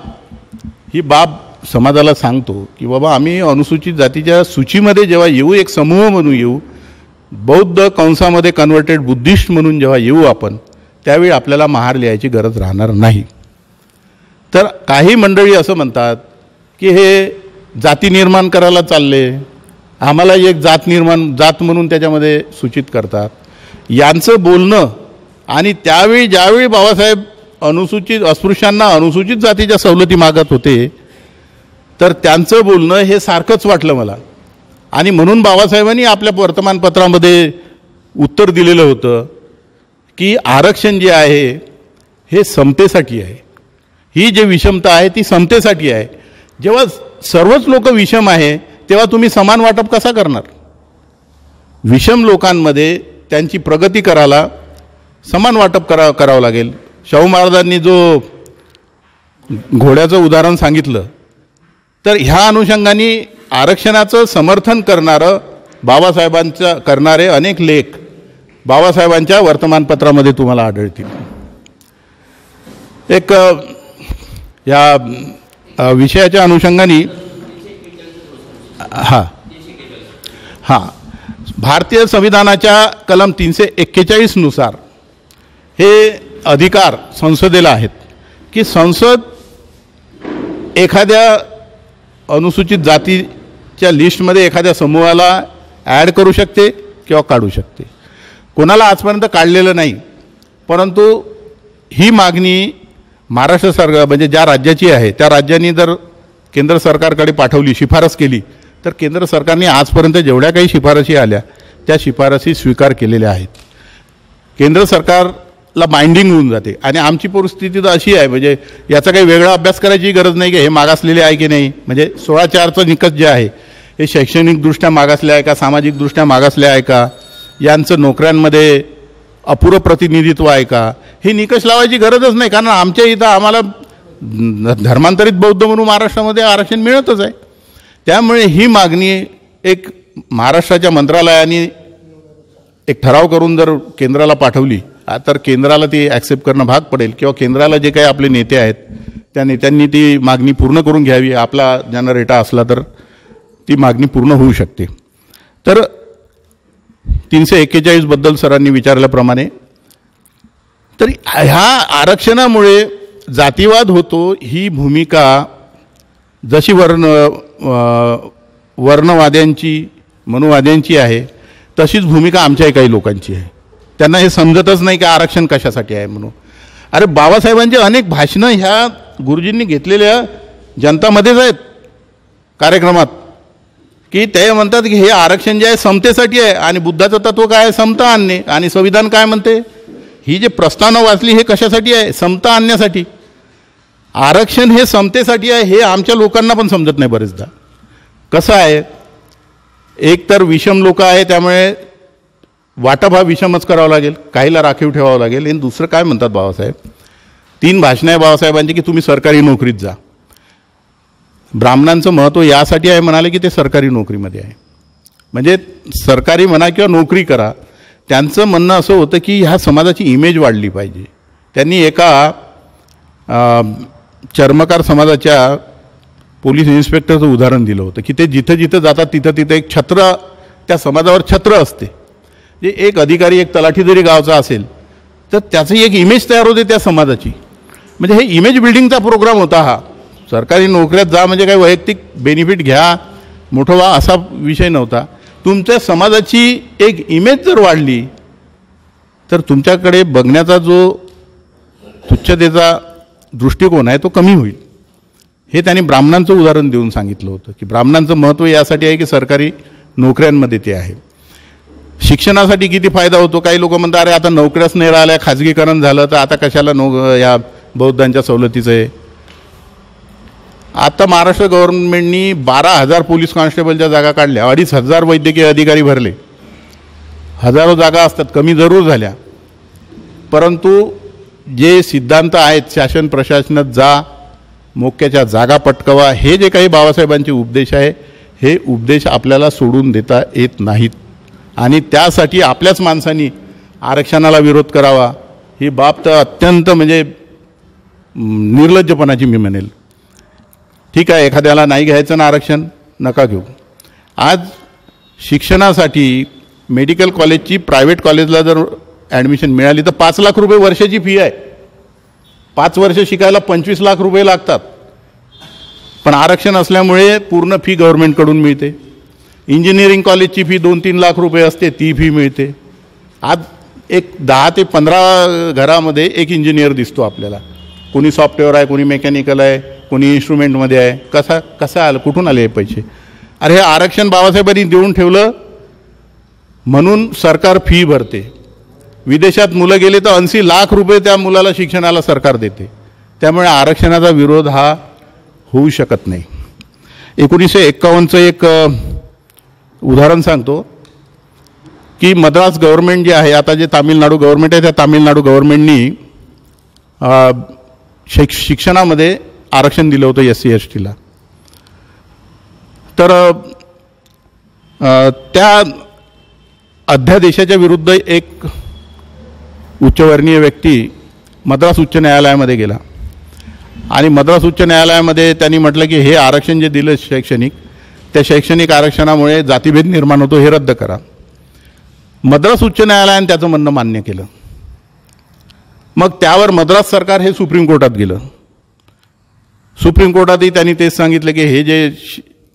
ही बाब समाजाला सांगतो की बाबा आम्ही अनुसूचित जातीच्या सूचीमध्ये जेव्हा येऊ, एक समूह म्हणून येऊ, बौद्ध कंसामध्ये कन्व्हर्टेड बुद्धिस्ट म्हणून जेव्हा येऊ आपण, त्यावेळी आपल्याला महार लिहायची गरज राहणार नाही. तर काही मंडळी असं म्हणतात की हे जाती निर्माण करायला चालले, आम्हाला एक जात म्हणून त्याच्यामध्ये सूचित करतात. यांचं बोलणं आणि त्यावेळी ज्यावेळी बाबासाहेब अस्पृश्यांना अनुसूचित जातीच्या सवलती मागत होते तर त्यांचं बोलणं हे सारखंच वाटलं मला. आणि म्हणून बाबासाहेबांनी आपल्या वर्तमानपत्रामध्ये उत्तर दिलेलं होतं की आरक्षण जे आहे हे समतेसाठी आहे, ही जी विषमता आहे ती समतेसाठी आहे. जेव्हा सर्वच लोक विषम आहे तेव्हा तुम्ही समान वाटप कसा करणार? विषम लोकांमध्ये त्यांची प्रगती करायला समान वाटप करावं लागेल. शाहू महाराजांनी जो घोड्याचं उदाहरण सांगितलं, तर ह्या अनुषंगाने आरक्षणाचं समर्थन करणारे अनेक लेख बाबासाहेबांच्या वर्तमानपत्रामध्ये तुम्हाला आढळतील. एक या विषयाच्या अनुषंगाने भारतीय संविधानाच्या कलम 341 नुसार हे अधिकार संसदेला आहेत की संसद एखाद्या अनुसूचित जातीच्या लिस्टमध्ये एखाद्या समूहाला ॲड करू शकते किंवा काढू शकते. कोणाला आजपर्यंत काढलेलं नाही, परंतु ही मागणी महाराष्ट्र सरकार म्हणजे ज्या राज्याची आहे त्या राज्यांनी जर केंद्र सरकारकडे पाठवली, शिफारस केली, तर केंद्र सरकारने आजपर्यंत जेवढ्या काही शिफारसी आल्या त्या शिफारसी स्वीकार केलेल्या आहेत. केंद्र सरकारला बाइंडिंग होऊन जाते. आणि आमची परिस्थिती तर अशी आहे, म्हणजे याचा काही वेगळा अभ्यास करायची गरज नाही की हे मागासलेले आहे की नाही. म्हणजे 16/4चं निकष जे आहे हे शैक्षणिकदृष्ट्या मागासले आहे का, सामाजिकदृष्ट्या मागासले आहे का, यांचं नोकऱ्यांमध्ये अपुरं प्रतिनिधित्व आहे का, हे निकष लावायची गरजच नाही. कारण आमच्या इथं आम्हाला धर्मांतरित बौद्ध म्हणून महाराष्ट्रामध्ये आरक्षण मिळतच आहे. त्यामुळे ही मागणी एक महाराष्ट्राच्या मंत्रालयाने एक ठराव करून जर केंद्राला पाठवली तर केंद्राला ती ॲक्सेप्ट करणं भाग पडेल, किंवा केंद्राला जे काही आपले नेते आहेत त्या नेत्यांनी ती मागणी पूर्ण करून घ्यावी. आपला जनरेटा असला तर ती मागणी पूर्ण होऊ शकते. तर 341 बद्दल सरांनी विचारल्याप्रमाणे तर ह्या आरक्षणामुळे जातीवाद होतो ही भूमिका जशी वर्णवाद्यांची मनुवाद्यांची आहे तशीच भूमिका आमच्याही काही लोकांची आहे. त्यांना हे समजतच नाही की आरक्षण कशासाठी आहे म्हणून. अरे बाबासाहेबांची अनेक भाषणं ह्या गुरुजींनी घेतलेल्या जनतामध्येच आहेत कार्यक्रमात, की ते म्हणतात की हे आरक्षण जे आहे समतेसाठी आहे आणि बुद्धाचं तत्व काय आहे समता आणणे, आणि संविधान काय म्हणते ही जे प्रस्तावना वाचली हे कशासाठी आहे समता आणण्यासाठी. आरक्षण हे समतेसाठी आहे हे आमच्या लोकांना पण समजत नाही बरेचदा. कसं आहे एक तर विषम लोक आहे त्यामुळे वाटप हा विषमच करावा लागेल, काहीला राखीव ठेवावं लागेल. आणि दुसरं काय म्हणतात बाबासाहेब 3 भाषणं आहे बाबासाहेबांची की तुम्ही सरकारी नोकरीत जा. ब्राह्मणांचं महत्त्व यासाठी आहे म्हणाले की ते सरकारी नोकरीमध्ये आहे, म्हणजे सरकारी म्हणा किंवा नोकरी करा. त्यांचं म्हणणं असं होतं की ह्या समाजाची इमेज वाढली पाहिजे. त्यांनी एका चर्मकार समाजाच्या पोलीस इन्स्पेक्टरचं उदाहरण दिलं होतं की ते जिथं जिथं जातात तिथं तिथं एक छत्र, त्या समाजावर छत्र असते. जे एक अधिकारी एक तलाठी जरी गावचा असेल तर त्याची एक इमेज तयार होते त्या समाजाची. म्हणजे हे इमेज बिल्डिंगचा प्रोग्राम होता हा. सरकारी नोकऱ्यात जा म्हणजे काही वैयक्तिक बेनिफिट घ्या मोठं व्हा असा विषय नव्हता. तुमच्या समाजाची एक इमेज जर वाढली तर तुमच्याकडे बघण्याचा जो तुच्छतेचा दृष्टिकोन आहे तो कमी होईल. हे त्यांनी ब्राह्मणांचं उदाहरण देऊन सांगितलं होतं की ब्राह्मणांचं महत्त्व यासाठी आहे की सरकारी नोकऱ्यांमध्ये ते आहे. शिक्षणासाठी किती फायदा होतो. काही लोक म्हणतात अरे आता नोकऱ्याच नाही राहिल्या, खाजगीकरण झालं तर आता कशाला या बौद्धांच्या सवलतीचं आहे. आता महाराष्ट्र गव्हर्नमेंटनी 12,000 पोलीस कॉन्स्टेबलच्या जागा काढल्या, 2,500 वैद्यकीय अधिकारी भरले. हजारो जागा असतात, कमी जरूर झाल्या, परंतु जे सिद्धांत आहेत शासन प्रशासनात जा, मोक्याच्या जागा पटकवा, हे जे काही बाबासाहेबांचे उपदेश आहे हे उपदेश आपल्याला सोडून देता येत नाहीत. आणि त्यासाठी आपल्याच माणसांनी आरक्षणाला विरोध करावा ही बाब तर अत्यंत म्हणजे निर्लज्जपणाची मी म्हणेल. ठीक आहे, एखाद्याला नाही घ्यायचं ना आरक्षण, नका घेऊ. आज शिक्षणासाठी मेडिकल कॉलेजची प्रायव्हेट कॉलेजला जर ॲडमिशन मिळाली तर 5 लाख रुपये वर्षाची फी आहे. 5 वर्ष शिकायला 25 लाख रुपये लागतात, पण आरक्षण असल्यामुळे पूर्ण फी गव्हर्नमेंटकडून मिळते. इंजिनिअरिंग कॉलेजची फी 2-3 लाख रुपये असते, ती फी मिळते. आज एक 10 ते 15 घरामध्ये एक इंजिनियर दिसतो आपल्याला. कोणी सॉफ्टवेअर आहे, कोणी मेकॅनिकल आहे, कोणी इन्स्ट्रुमेंटमध्ये आहे. कसं आलं, कुठून आले हे पैसे? अरे हे आरक्षण बाबासाहेबांनी देऊन ठेवलं म्हणून सरकार फी भरते. विदेशात मुलं गेले तर 80 लाख रुपये त्या मुलाला शिक्षणाला सरकार देते. त्यामुळे आरक्षणाचा विरोध हा होऊ शकत नाही. 1951चं एक उदाहरण सांगतो की मद्रास गव्हर्नमेंट जे आहे, आता जे तामिळनाडू गव्हर्नमेंट आहे त्या तामिळनाडू गव्हर्नमेंटनी शिक्षणामध्ये आरक्षण दिलं होतं SC STला. तर त्या अध्यादेशाच्या विरुद्ध एक उच्चवर्णीय व्यक्ती मद्रास उच्च न्यायालयामध्ये गेला आणि मद्रास उच्च न्यायालयामध्ये त्यांनी म्हटलं की हे आरक्षण जे दिलं शैक्षणिक, त्या शैक्षणिक आरक्षणामुळे जातीभेद निर्माण होतो, हे रद्द करा. मद्रास उच्च न्यायालयाने त्याचं म्हणणं मान्य केलं. मग त्यावर मद्रास सरकार हे सुप्रीम कोर्टात गेलं. सुप्रीम कोर्टातही त्यांनी तेच सांगितलं की हे जे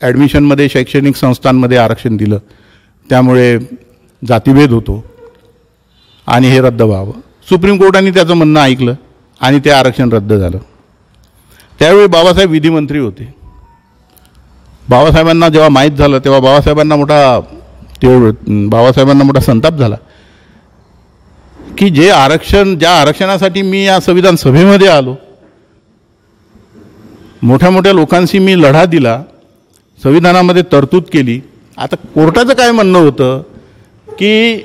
ॲडमिशनमध्ये शैक्षणिक संस्थांमध्ये आरक्षण दिलं त्यामुळे जातीभेद होतो आणि हे रद्द व्हावं. सुप्रीम कोर्टाने त्याचं म्हणणं ऐकलं आणि ते आरक्षण रद्द झालं. त्यावेळी बाबासाहेब विधिमंत्री होते. बाबासाहेबांना जेव्हा माहीत झालं तेव्हा बाबासाहेबांना मोठा संताप झाला की ज्या आरक्षणासाठी मी या संविधान सभेमध्ये आलो, मोठ्या मोठ्या लोकांशी मी लढा दिला, संविधानामध्ये तरतूद केली. आता कोर्टाचं काय म्हणणं होतं की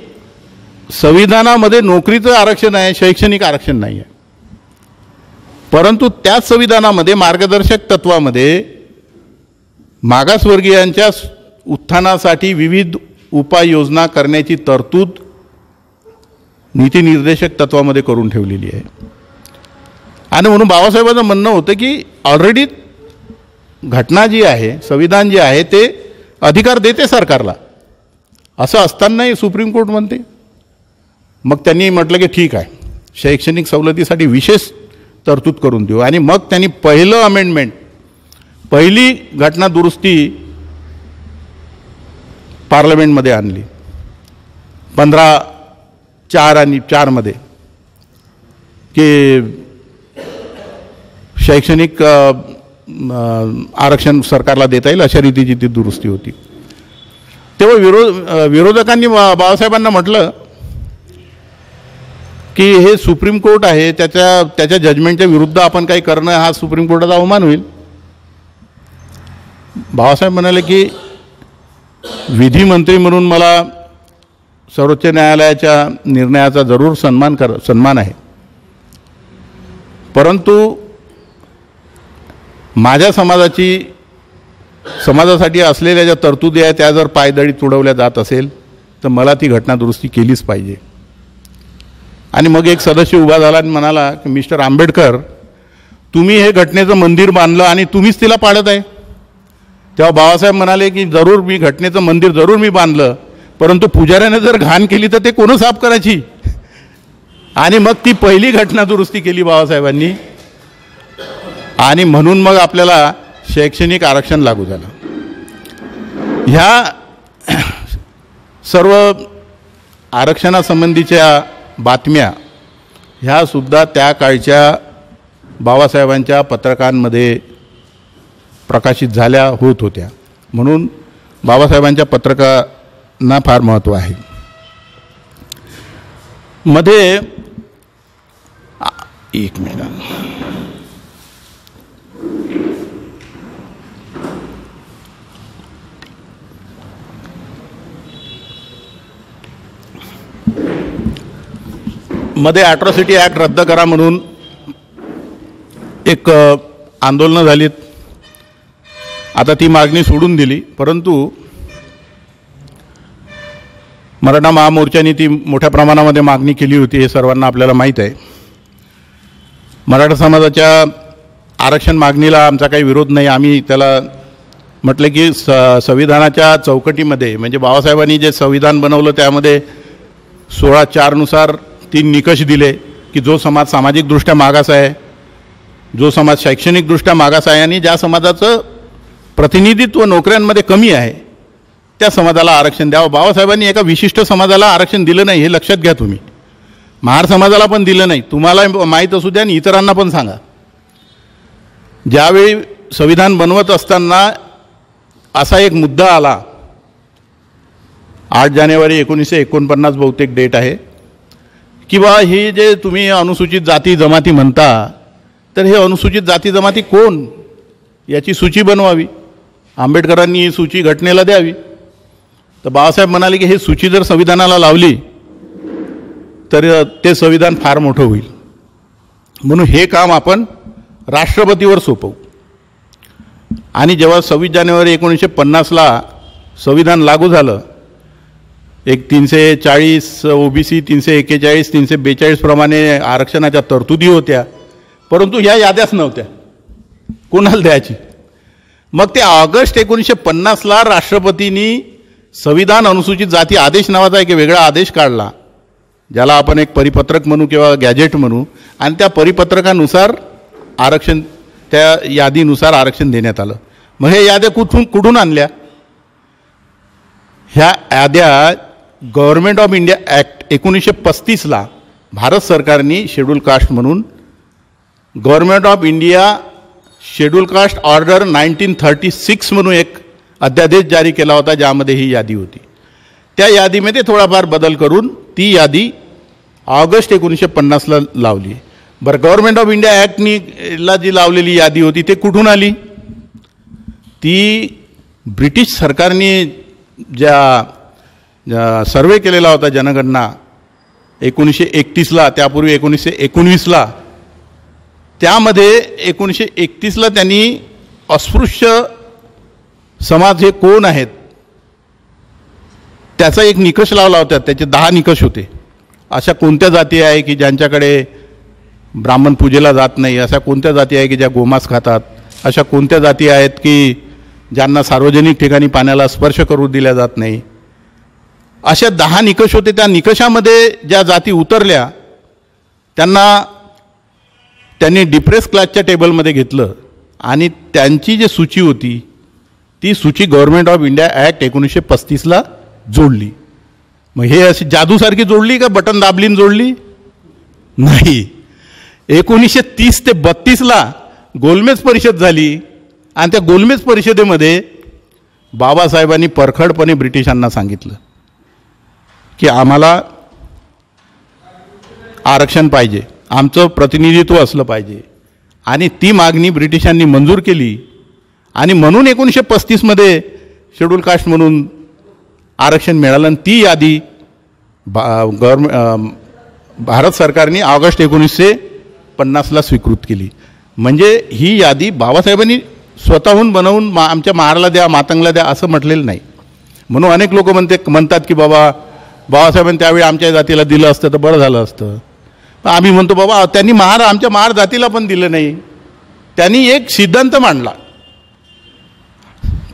संविधानामध्ये नोकरीचं आरक्षण आहे, शैक्षणिक आरक्षण नाही आहे. परंतु त्याच संविधानामध्ये मार्गदर्शक तत्वामध्ये मागासवर्गीयांच्या उत्थानासाठी विविध उपाययोजना करण्याची तरतूद नीतिनिर्देशक तत्वामध्ये करून ठेवलेली आहे. आणि म्हणून बाबासाहेबांचं म्हणणं होतं की ऑलरेडी घटना जी आहे, संविधान जे आहे ते अधिकार देते सरकारला. असं असतानाही सुप्रीम कोर्ट म्हणते. मग त्यांनी म्हटलं की ठीक आहे, शैक्षणिक सवलतीसाठी विशेष तरतूद करून देऊ. आणि मग त्यांनी पहिलं अमेंडमेंट, पहिली घटना दुरुस्ती पार्लमेंटमध्ये आणली 15/4 आणि 4 की शैक्षणिक आरक्षण सरकारला देता येईल अशा रीतीची ती दुरुस्ती होती. तेव्हा विरोधकांनी बाळासाहेबांना म्हटलं की हे सुप्रीम कोर्ट आहे, त्याच्या जजमेंटच्या विरुद्ध आपण काही करणं हा सुप्रीम कोर्टाचा अवमान होईल. बाळासाहेब म्हणाले की विधिमंत्री म्हणून मला सर्वोच्च न्यायालयाच्या निर्णयाचा जरूर सन्मान आहे, परंतु माझ्या समाजासाठी असलेल्या ज्या तरतुदी आहेत त्या जर पायदळी तुडवल्या जात असेल तर मला ती घटना दुरुस्ती केलीच पाहिजे. आणि मग एक सदस्य उभा झाला आणि म्हणाला की मिस्टर आंबेडकर, तुम्ही हे घटनेचं मंदिर बांधलं आणि तुम्हीच तिला पाडत आहे. तेव्हा बाळासाहेब म्हणाले की जरूर मी घटनेचं मंदिर जरूर मी बांधलं, परंतु पुजाऱ्याने जर घाण केली तर ते कोण साफ करायची. आणि मग ती पहिली घटना दुरुस्ती केली बाळासाहेबांनी. आणि म्हणून मग आपल्याला शैक्षणिक आरक्षण लागू झालं. ह्या सर्व आरक्षणासंबंधीच्या बातम्या ह्या सुद्धा त्या काळच्या बाबासाहेबांच्या पत्रकांमध्ये प्रकाशित झाल्या होत होत्या. म्हणून बाबासाहेबांच्या पत्रकांना फार महत्त्व आहे. मध्ये एक मिनिट, मध्ये ॲट्रॉसिटी ॲक्ट रद्द करा म्हणून एक आंदोलनं झालीत. आता ती मागणी सोडून दिली, परंतु मराठा महामोर्चाने ती मोठ्या प्रमाणामध्ये मागणी केली होती, हे सर्वांना आपल्याला माहीत आहे. मराठा समाजाच्या आरक्षण मागणीला आमचा काही विरोध नाही. आम्ही त्याला म्हटलं की संविधानाच्या चौकटीमध्ये, म्हणजे बाबासाहेबांनी जे संविधान बनवलं त्यामध्ये 16(4) 3 निकष दिले की जो समाज सामाजिकदृष्ट्या मागास आहे, जो समाज शैक्षणिकदृष्ट्या मागास आहे आणि ज्या समाजाचं प्रतिनिधित्व नोकऱ्यांमध्ये कमी आहे त्या समाजाला आरक्षण द्यावं. बाबासाहेबांनी एका विशिष्ट समाजाला आरक्षण दिलं नाही, हे लक्षात घ्या तुम्ही. महार समाजाला पण दिलं नाही. तुम्हाला माहीत असू द्या आणि इतरांना पण सांगा. ज्यावेळी संविधान बनवत असताना असा एक मुद्दा आला, 8 जानेवारी 1949 बहुतेक डेट आहे, की बा हे जे तुम्ही अनुसूचित जाती जमाती म्हणता, तर हे अनुसूचित जाती जमाती कोण याची सूची बनवावी. आंबेडकरांनी ही सूची घटनेला द्यावी. तर बाळासाहेब म्हणाले की हे सूची जर संविधानाला लावली तर ते संविधान फार मोठं होईल, म्हणून हे काम आपण राष्ट्रपतीवर सोपवू. आणि जेव्हा 26 जानेवारी 1950ला संविधान लागू झालं, एक 340 OBC, 341, 342 प्रमाणे आरक्षणाच्या तरतुदी होत्या, परंतु ह्या याद्याच नव्हत्या कोणाला द्यायची. मग ते ऑगस्ट 1950ला राष्ट्रपतींनी संविधान अनुसूचित जाती आदेश नावाचा एक वेगळा आदेश काढला, ज्याला आपण एक परिपत्रक म्हणू किंवा गॅजेट म्हणू. आणि त्या परिपत्रकानुसार आरक्षण, त्या यादीनुसार आरक्षण देण्यात आलं. मग हे याद्या कुठून आणल्या? ह्या याद्या गव्हर्नमेंट ऑफ इंडिया ॲक्ट 1935ला भारत सरकारने शेड्यूल कास्ट म्हणून government of India schedule caste order 1936 म्हणून एक अध्यादेश जारी केला होता, ज्यामध्ये ही यादी होती. त्या यादीमध्ये थोडाफार बदल करून ती यादी ऑगस्ट 1950ला लावली. बरं, गव्हर्नमेंट ऑफ इंडिया ॲक्टनीला जी लावलेली यादी होती ते कुठून आली? ती ब्रिटिश सरकारने ज्या सर्वे केलेला होता जनगणना 1931ला, त्यापूर्वी 1919ला, त्यामध्ये 1931ला त्यांनी अस्पृश्य समाज हे कोण आहेत त्याचा एक निकष लावला होता. त्याचे 10 निकष होते. अशा कोणत्या जाती आहे की ज्यांच्याकडे ब्राह्मण पूजेला जात नाही, अशा कोणत्या जाती आहे की ज्या गोमांस खातात, अशा कोणत्या जाती आहेत की ज्यांना सार्वजनिक ठिकाणी पाण्याला स्पर्श करू दिल्या जात नाही, अशा 10 निकष होते. त्या निकषामध्ये ज्या जाती उतरल्या त्यांनी डिप्रेस क्लासच्या टेबलमध्ये घेतलं आणि त्यांची जी सूची होती ती सूची गव्हर्नमेंट ऑफ इंडिया ॲक्ट 1935ला जोडली. मग हे अशी जादूसारखी जोडली का बटन दाबलीन जोडली? नाही. 1930 ते 32ला गोलमेज परिषद झाली आणि त्या गोलमेज परिषदेमध्ये बाबासाहेबांनी परखडपणे ब्रिटिशांना सांगितलं की आम्हाला आरक्षण पाहिजे, आमचं प्रतिनिधित्व असलं पाहिजे. आणि ती मागणी ब्रिटिशांनी मंजूर केली आणि म्हणून 1935मध्ये शेड्यूल कास्ट म्हणून आरक्षण मिळालं. आणि ती यादी भारत सरकारने ऑगस्ट 1950ला स्वीकृत केली. म्हणजे ही यादी बाबासाहेबांनी स्वतःहून बनवून आमच्या महाराला द्या, मातंगला द्या असं म्हटलेलं नाही. म्हणून अनेक लोक म्हणतात की बाबासाहेबांनी त्यावेळी आमच्या जातीला दिलं असतं तर बरं झालं असतं. आम्ही म्हणतो बाबा त्यांनी आमच्या महार जातीला पण दिलं नाही. त्यांनी एक सिद्धांत मांडला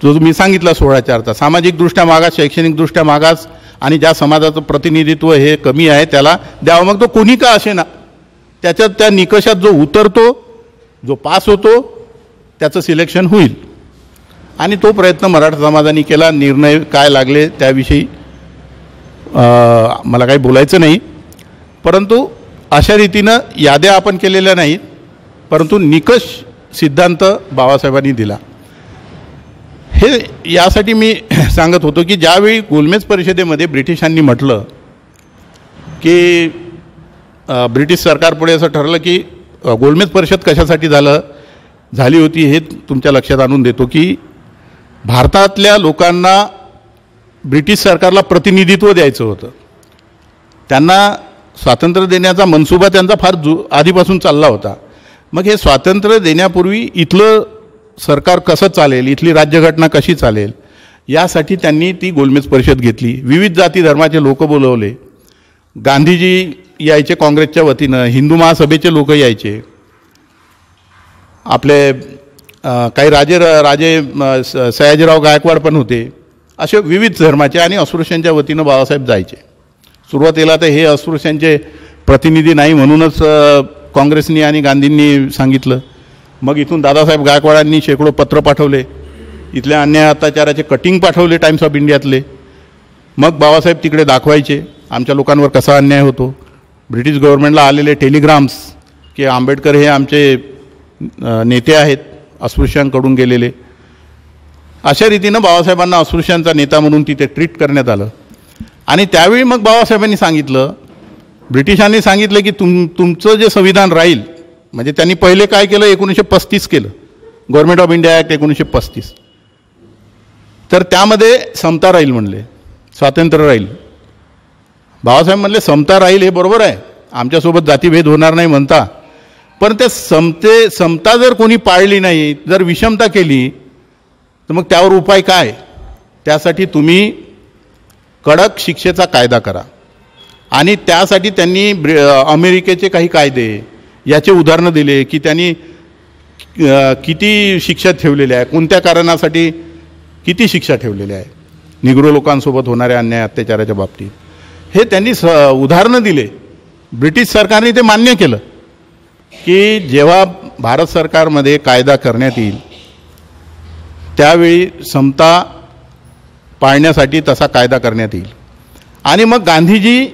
जो मी सांगितला 16/4चा, सामाजिकदृष्ट्या मागास, शैक्षणिकदृष्ट्या मागास आणि ज्या समाजाचं प्रतिनिधित्व हे कमी आहे त्याला द्यावं. मग तो कोणी का असे ना, त्याच्यात त्या निकषात जो उतरतो, जो पास होतो त्याचं सिलेक्शन होईल. आणि तो प्रयत्न मराठा समाजाने केला. निर्णय काय लागले त्याविषयी मला काही बोलायचं नाही, परंतु अशा रीतीनं याद्या आपण केलेल्या नाहीत, परंतु निकष सिद्धांत बाबासाहेबांनी दिला. हे यासाठी मी सांगत होतो की ज्यावेळी गोलमेज परिषदेमध्ये ब्रिटिशांनी म्हटलं की ब्रिटिश सरकारपुढे असं ठरलं की गोलमेज परिषद कशासाठी झाली होती हे तुमच्या लक्षात आणून देतो की भारतातल्या लोकांना ब्रिटिश सरकारला प्रतिनिधित्व द्यायचं होतं. त्यांना स्वातंत्र्य देण्याचा मनसुबा त्यांचा फार आधीपासून चालला होता. मग हे स्वातंत्र्य देण्यापूर्वी इथलं सरकार कसं चालेल, इथली राज्यघटना कशी चालेल, यासाठी त्यांनी ती गोलमेज परिषद घेतली. विविध जाती धर्माचे लोक बोलवले. गांधीजी यायचे काँग्रेसच्या वतीनं, हिंदू महासभेचे लोक यायचे, आपले काही राजे सयाजीराव गायकवाड पण होते. असे विविध धर्माचे आणि अस्पृश्यांच्या वतीनं बाबासाहेब जायचे. सुरुवातीला तर हे अस्पृश्यांचे प्रतिनिधी नाही म्हणूनच काँग्रेसनी आणि गांधींनी सांगितलं. मग इथून दादासाहेब गायकवाडांनी शेकडो पत्र पाठवले, इथल्या अन्याय अत्याचाराचे कटिंग पाठवले टाइम्स ऑफ इंडियातले. मग बाबासाहेब तिकडे दाखवायचे आमच्या लोकांवर कसा अन्याय होतो. ब्रिटिश गव्हर्नमेंटला आलेले टेलिग्राम्स की आंबेडकर हे आमचे नेते आहेत अस्पृश्यांकडून गेलेले. अशा रीतीनं बाबासाहेबांना अस्पृश्यांचा नेता म्हणून तिथे ट्रीट करण्यात आलं. आणि त्यावेळी मग बाबासाहेबांनी सांगितलं, ब्रिटिशांनी सांगितलं की तुमचं जे संविधान राहील, म्हणजे त्यांनी पहिले काय केलं, 1935 केलं, गव्हर्नमेंट ऑफ इंडिया ॲक्ट 1935. तर त्यामध्ये समता राहील म्हणले, स्वातंत्र्य राहील. बाबासाहेब म्हणले समता राहील हे बरोबर आहे, आमच्यासोबत जातीभेद होणार नाही म्हणता, पण ते समता जर कोणी पाळली नाही, जर विषमता केली तर मग त्यावर उपाय काय? त्यासाठी तुम्ही कडक शिक्षेचा कायदा करा. आणि त्यासाठी त्यांनी अमेरिकेचे काही कायदे याचे उदाहरणं दिले की त्यांनी किती शिक्षा ठेवलेल्या आहे, कोणत्या कारणासाठी किती शिक्षा ठेवलेल्या आहे निग्रो लोकांसोबत होणाऱ्या अन्याय अत्याचाराच्या बाबतीत. हे त्यांनी उदाहरणं दिले. ब्रिटिश सरकारने ते मान्य केलं की जेव्हा भारत सरकारमध्ये कायदा करण्यात येईल त्यावेळी समता पाळण्यासाठी तसा कायदा करण्यात येईल. आणि मग गांधीजी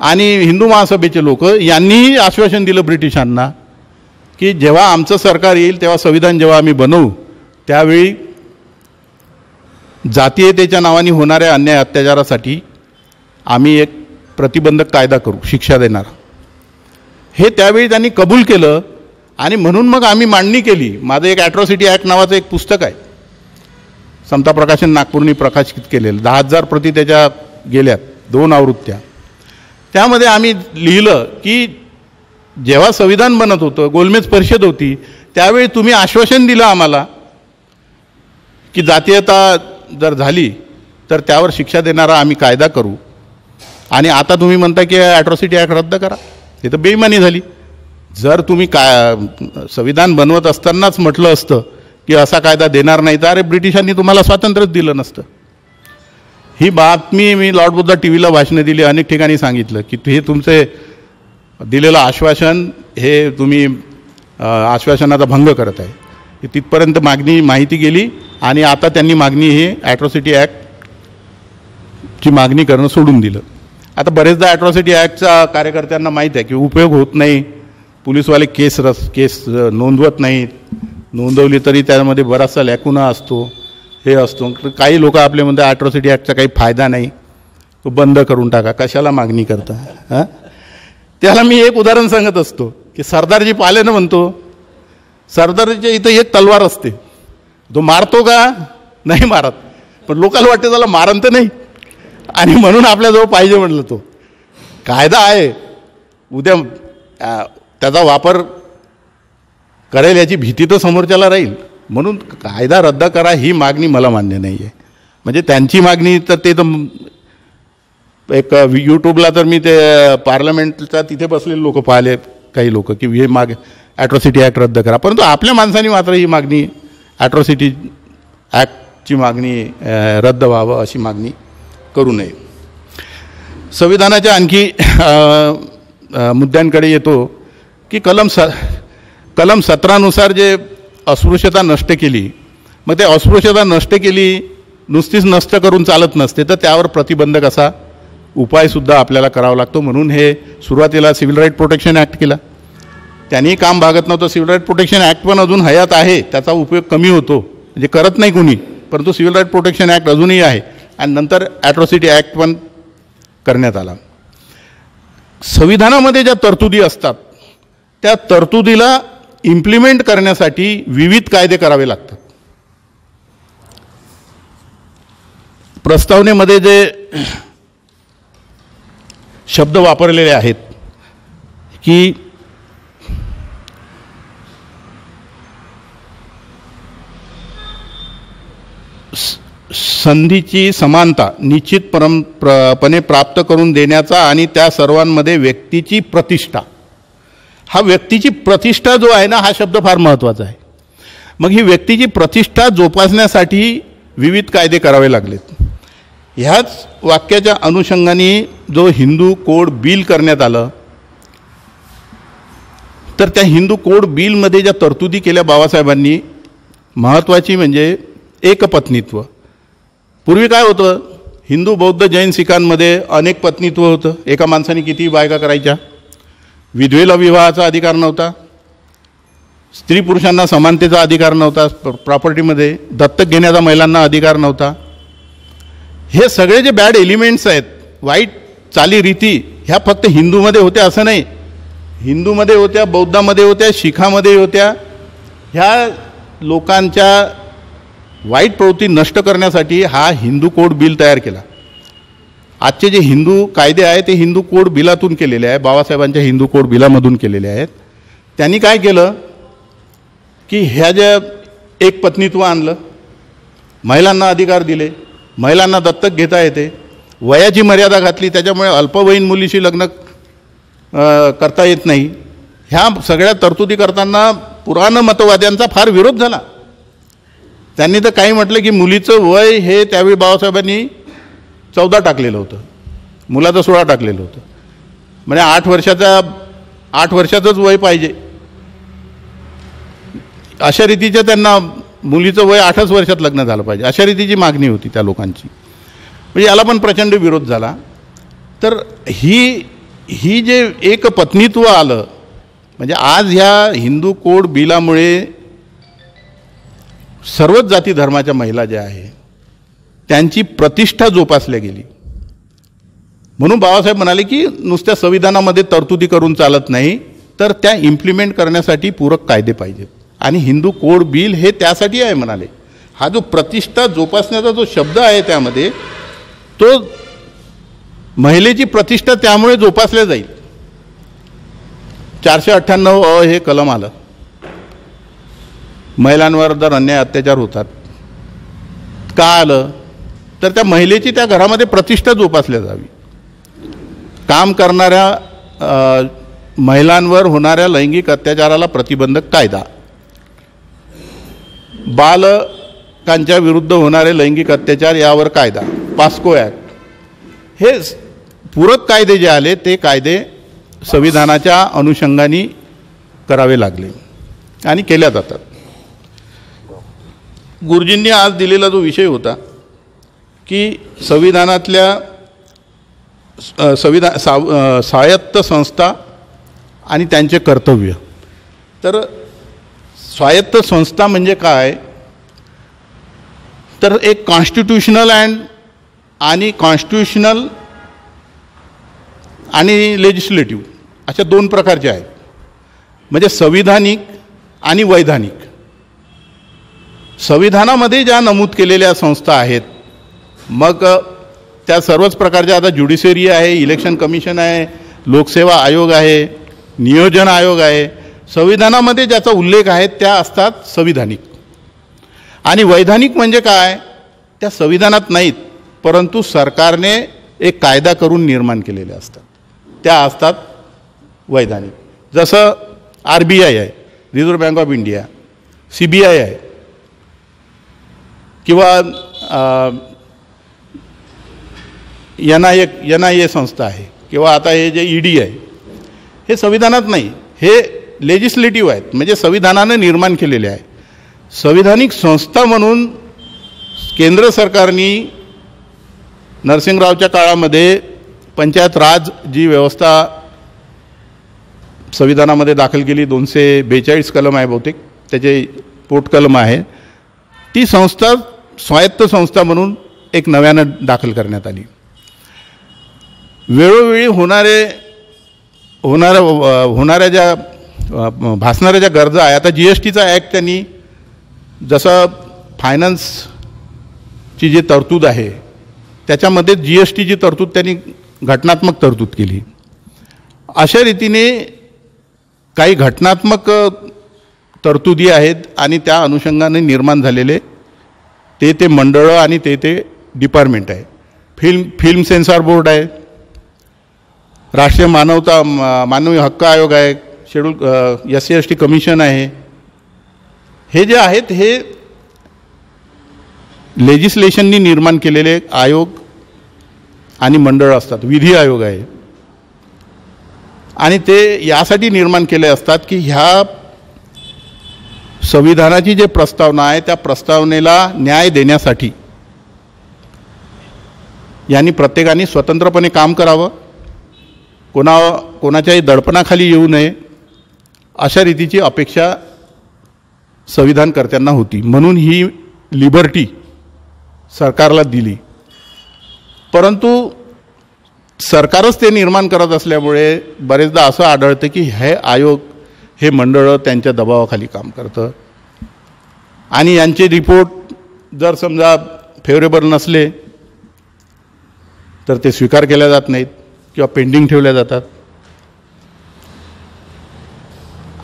आणि हिंदू महासभेचे लोक यांनीही आश्वासन दिलं ब्रिटिशांना की जेव्हा आमचं सरकार येईल तेव्हा संविधान जेव्हा आम्ही बनवू त्यावेळी जातीयतेच्या नावाने होणाऱ्या अन्याय अत्याचारासाठी आम्ही एक प्रतिबंधक कायदा करू, शिक्षा देणार. हे त्यावेळी त्यांनी कबूल केलं. आणि म्हणून मग आम्ही मांडणी केली. माझं एक ॲट्रॉसिटी ॲक्ट नावाचं एक पुस्तक आहे, समता प्रकाशन नागपूरनी प्रकाशित केलेलं, 10,000 प्रती त्याच्या गेल्यात, 2 आवृत्त्या. त्यामध्ये आम्ही लिहिलं की जेव्हा संविधान बनत होतं, गोलमेज परिषद होती, त्यावेळी तुम्ही आश्वासन दिलं आम्हाला की जातीयता जर झाली तर त्यावर शिक्षा देणारा आम्ही कायदा करू. आणि आता तुम्ही म्हणता की ॲट्रॉसिटी ॲक्ट रद्द करा. हे तर बेईमानी झाली. जर तुम्ही संविधान बनवत असतानाच म्हटलं असतं की असा कायदा देणार नाही, तर अरे ब्रिटिशांनी तुम्हाला स्वातंत्र्यच दिलं नसतं. ही बातमी मी लॉर्ड बुद्धा टी व्हीला भाषणं दिली, अनेक ठिकाणी सांगितलं की हे तुमचे दिलेलं आश्वासन हे तुम्ही आश्वासनाचा भंग करत आहे. तिथपर्यंत माहिती गेली आणि आता त्यांनी मागणी ही ॲट्रॉसिटी ॲक्टची मागणी करणं सोडून दिलं. आता बरेचदा ॲट्रॉसिटी ॲक्टचा कार्यकर्त्यांना माहीत आहे की उपयोग होत नाही, पोलीसवाले केस नोंदवत नाहीत, नोंदवली तरी त्यामध्ये बराचसा लॅकुना असतो, हे असतो. काही लोक आपले म्हणतात ॲट्रॉसिटी ॲक्टचा काही फायदा नाही, तो बंद करून टाका, कशाला मागणी करता. हां, त्याला मी एक उदाहरण सांगत असतो की सरदारजी पालेनं म्हणतो, सरदारच्या इथं एक तलवार असते, तो मारतो का? नाही मारत, पण लोकांना वाटते त्याला मारण तर नाही, आणि म्हणून आपल्याजवळ पाहिजे म्हटलं. तो कायदा आहे, उद्या त्याचा वापर करेल याची भीती तर समोरच्याला राहील, म्हणून कायदा रद्द करा ही मागणी मला मान्य नाही आहे. म्हणजे त्यांची मागणी तर ते तर एक यूट्यूबला तर मी ते पार्लमेंटच्या तिथे बसलेले लोक पाहिले, काही लोक की हे ॲट्रॉसिटी ॲक्ट रद्द करा, परंतु आपल्या माणसांनी मात्र ही मागणी ॲट्रॉसिटी ॲक्टची मागणी रद्द व्हावं अशी मागणी करू नये. संविधानाच्या आणखी मुद्द्यांकडे येतो की कलम 17नुसार जे अस्पृश्यता नष्ट केली, मग ते अस्पृश्यता नष्ट केली नुसतीच नष्ट करून चालत नसते, तर त्यावर प्रतिबंधक असा उपायसुद्धा आपल्याला करावा लागतो. म्हणून हे सुरुवातीला सिव्हिल राईट प्रोटेक्शन ॲक्ट केला, त्यांनी काम भागत नव्हतं. सिव्हिल राईट प्रोटेक्शन ॲक्ट पण अजून हयात आहे, त्याचा उपयोग कमी होतो, म्हणजे करत नाही कोणी, परंतु सिव्हिल राईट प्रोटेक्शन ॲक्ट अजूनही आहे. आणि नंतर ॲट्रॉसिटी ॲक्ट पण करण्यात आला. संविधानामध्ये ज्या तरतुदी असतात त्या तरतुदीला इम्प्लिमेंट करण्यासाठी विविध कायदे करावे लागतात. प्रस्तावनेमध्ये जे शब्द वापरलेले आहेत की संधीची समानता निश्चितपणे प्राप्त करून देण्याचा आणि त्या सर्वांमध्ये व्यक्तीची प्रतिष्ठा, हा व्यक्तीची प्रतिष्ठा जो आहे ना, हा शब्द फार महत्त्वाचा आहे. मग ही व्यक्तीची प्रतिष्ठा जोपासण्यासाठी विविध कायदे करावे लागलेत. ह्याच वाक्याच्या अनुषंगाने जो हिंदू कोड बिल करण्यात आलं, तर त्या हिंदू कोड बिलमध्ये ज्या तरतुदी केल्या बाबासाहेबांनी, महत्त्वाची म्हणजे एकपत्नीत्व. पूर्वी काय होतं, हिंदू बौद्ध जैन सिखांमध्ये अनेक पत्नीत्व होतं, एका माणसाने कितीही बायका करायच्या. विधवेला विवाहाचा अधिकार नव्हता, स्त्री पुरुषांना समानतेचा अधिकार नव्हता प्रॉपर्टीमध्ये, दत्तक घेण्याचा महिलांना अधिकार नव्हता. हे सगळे जे बॅड एलिमेंट्स आहेत, वाईट चालीरीती, ह्या फक्त हिंदूमध्ये होत्या असं नाही, हिंदूमध्ये होत्या, बौद्धामध्ये होत्या, शिखामध्ये होत्या. ह्या लोकांच्या वाईट प्रवृत्ती नष्ट करण्यासाठी हा हिंदू कोड बिल तयार केला. आजचे जे हिंदू कायदे आहेत ते हिंदू कोड बिलातून केलेले आहे, बाबासाहेबांच्या हिंदू कोड बिलामधून केलेले आहेत. त्यांनी काय केलं की ह्या ज्या एक पत्नीत्व आणलं, महिलांना अधिकार दिले, महिलांना दत्तक घेता येते, वयाची मर्यादा घातली, त्याच्यामुळे अल्पवयीन मुलीशी लग्न करता येत नाही. ह्या सगळ्या तरतुदी करताना पुराणमतवाद्यांचा फार विरोध झाला. त्यांनी तर काही म्हटलं की मुलीचं वय हे त्यावेळी बाबासाहेबांनी 14 टाकलेलं होतं, मुलाचं 16 टाकलेलं होतं. म्हणजे 8 वर्षाचंच वय पाहिजे, अशा रीतीच्या त्यांना मुलीचं वय 8च वर्षात लग्न झालं पाहिजे, अशा रीतीची मागणी होती त्या लोकांची. म्हणजे याला पण प्रचंड विरोध झाला. तर ही जे एक पत्नीत्व आलं, म्हणजे आज ह्या हिंदू कोड बिलामुळे सर्वच जाती धर्माच्या महिला ज्या आहे त्यांची प्रतिष्ठा जोपासल्या गेली. म्हणून बाबासाहेब म्हणाले की नुसत्या संविधानामध्ये तरतुदी करून चालत नाही, तर त्या इम्प्लिमेंट करण्यासाठी पूरक कायदे पाहिजेत. आणि हिंदू कोड बिल हे त्यासाठी आहे म्हणाले. हा जो प्रतिष्ठा जोपासण्याचा जो शब्द आहे त्यामध्ये, तो महिलेची प्रतिष्ठा त्यामुळे जोपासल्या जाईल. 498 हे कलम आलं, महिलांवर जर अन्याय अत्याचार होतात, का आलं तर त्या महिलेची त्या घरामध्ये प्रतिष्ठा जोपासल्या जावी. काम करणाऱ्या महिलांवर होणाऱ्या लैंगिक अत्याचाराला प्रतिबंधक कायदा. बालकांच्या विरुद्ध होणारे लैंगिक अत्याचार यावर कायदा, पास्को ॲक्ट, हे पूरक कायदे जे आले ते कायदे संविधानाच्या अनुषंगाने करावे लागले आणि केल्या जातात. गुरुजींनी आज दिलेला जो विषय होता की संविधानातल्या स्वायत्त संस्था आणि त्यांचे कर्तव्य, तर स्वायत्त संस्था म्हणजे काय, तर एक कॉन्स्टिट्यूशनल आणि कॉन्स्टिट्यूशनल आणि लेजिस्लेटिव्ह अशा दोन प्रकारचे आहेत. म्हणजे संविधानिक आणि वैधानिक. संविधानामध्ये ज्या नमूद केलेल्या संस्था आहेत, मग त्या सर्वच प्रकारच्या, आता ज्युडिशरी आहे, इलेक्शन कमिशन आहे, लोकसेवा आयोग आहे, नियोजन आयोग आहे, संविधानामध्ये ज्याचा उल्लेख आहे त्या असतात संविधानिक. आणि वैधानिक म्हणजे काय, त्या संविधानात नाहीत परंतु सरकारने एक कायदा करून निर्माण केलेले असतात, त्या असतात वैधानिक. जसं RBI आहे, reserve bank of India, CBI आहे, किंवा NIA संस्था आहे, किंवा आता हे जे ED आहे, हे संविधानात नाही, हे लेजिस्लेटिव्ह आहेत, म्हणजे संविधानाने निर्माण केलेले आहे. संविधानिक संस्था म्हणून केंद्र सरकारने नरसिंहरावच्या काळामध्ये पंचायत राज जी व्यवस्था संविधानामध्ये दाखल केली, 242 कलम आहे बहुतेक, त्याचे पोटकलम आहे, ती संस्था स्वायत्त संस्था म्हणून एक नव्यानं दाखल करण्यात आली. वेळोवेळी होणाऱ्या ज्या भासणाऱ्या ज्या गरजा आहे, आता GSTचा ॲक्ट त्यांनी, जसं फायनान्सची जी तरतूद आहे त्याच्यामध्ये GSTची तरतूद त्यांनी घटनात्मक तरतूद केली. अशा रीतीने काही घटनात्मक तरतुदी आहेत आणि त्या अनुषंगाने निर्माण झालेले ते मंडळं आणि ते डिपार्टमेंट आहे. फिल्म सेन्सॉर बोर्ड आहे, राष्ट्रीय मानवी हक्क आयोग आहे, शेड्यूल SC/ST कमिशन आहे. हे जे आहेत हे लेजिस्लेशननी निर्माण केलेले आयोग आणि मंडळ असतात. विधी आयोग आहे आणि ते यासाठी निर्माण केले असतात की ह्या संविधानाची जे प्रस्तावना आहे त्या प्रस्तावनेला न्याय देण्यासाठी यांनी प्रत्येकाने स्वतंत्रपणे काम करावं, कोणाच्याही दडपणाखाली येऊ नये, अशा रीतीची अपेक्षा संविधानकर्त्यांना होती. म्हणून ही लिबर्टी सरकारला दिली. परंतु सरकारच ते निर्माण करत असल्यामुळे बरेचदा असं आढळतं की हे आयोग, हे मंडळं त्यांच्या दबावाखाली काम करतं आणि यांचे रिपोर्ट जर समजा फेवरेबल नसले तर ते स्वीकार केल्या जात नाहीत किंवा पेंडिंग ठेवल्या जातात.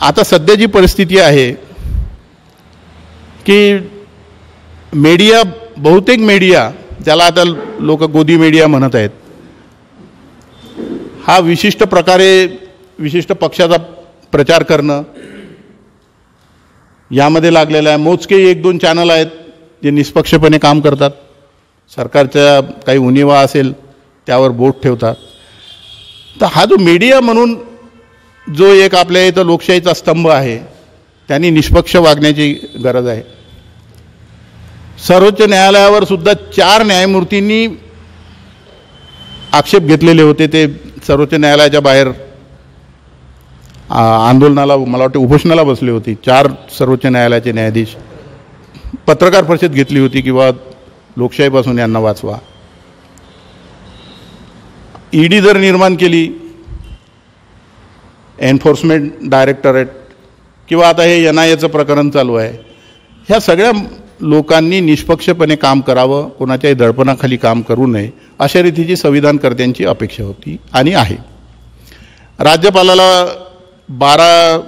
आता सध्या जी परिस्थिती आहे की मीडिया, बहुतेक मीडिया, ज्याला आता लोक गोदी मीडिया म्हणत आहेत, हा विशिष्ट प्रकारे विशिष्ट पक्षाचा प्रचार करणं यामध्ये लागलेला आहे. मोजके 1-2 चॅनल आहेत जे निष्पक्षपणे काम करतात, सरकारच्या काही उणिवा असेल त्यावर बोट ठेवतात. तर हा जो मीडिया म्हणून जो एक आपल्या इथं लोकशाहीचा स्तंभ आहे, त्यांनी निष्पक्ष वागण्याची गरज आहे. सर्वोच्च न्यायालयावर सुद्धा 4 न्यायमूर्तींनी आक्षेप घेतलेले होते. ते सर्वोच्च न्यायालयाच्या बाहेर आंदोलनाला, मला वाटतं उपोषणाला बसले होते. 4 सर्वोच्च न्यायालयाचे न्यायाधीश पत्रकार परिषद घेतली होती किंवा लोकशाहीपासून यांना वाचवा. ED जर निर्माण केली, एन्फोर्समेंट डायरेक्टरेट, किंवा आता हे NIAचं प्रकरण चालू आहे, ह्या सगळ्या लोकांनी निष्पक्षपणे काम करावं, कोणाच्याही दडपणाखाली काम करू नये, अशा रीतीची संविधानकर्त्यांची अपेक्षा होती आणि आहे. राज्यपालाला 12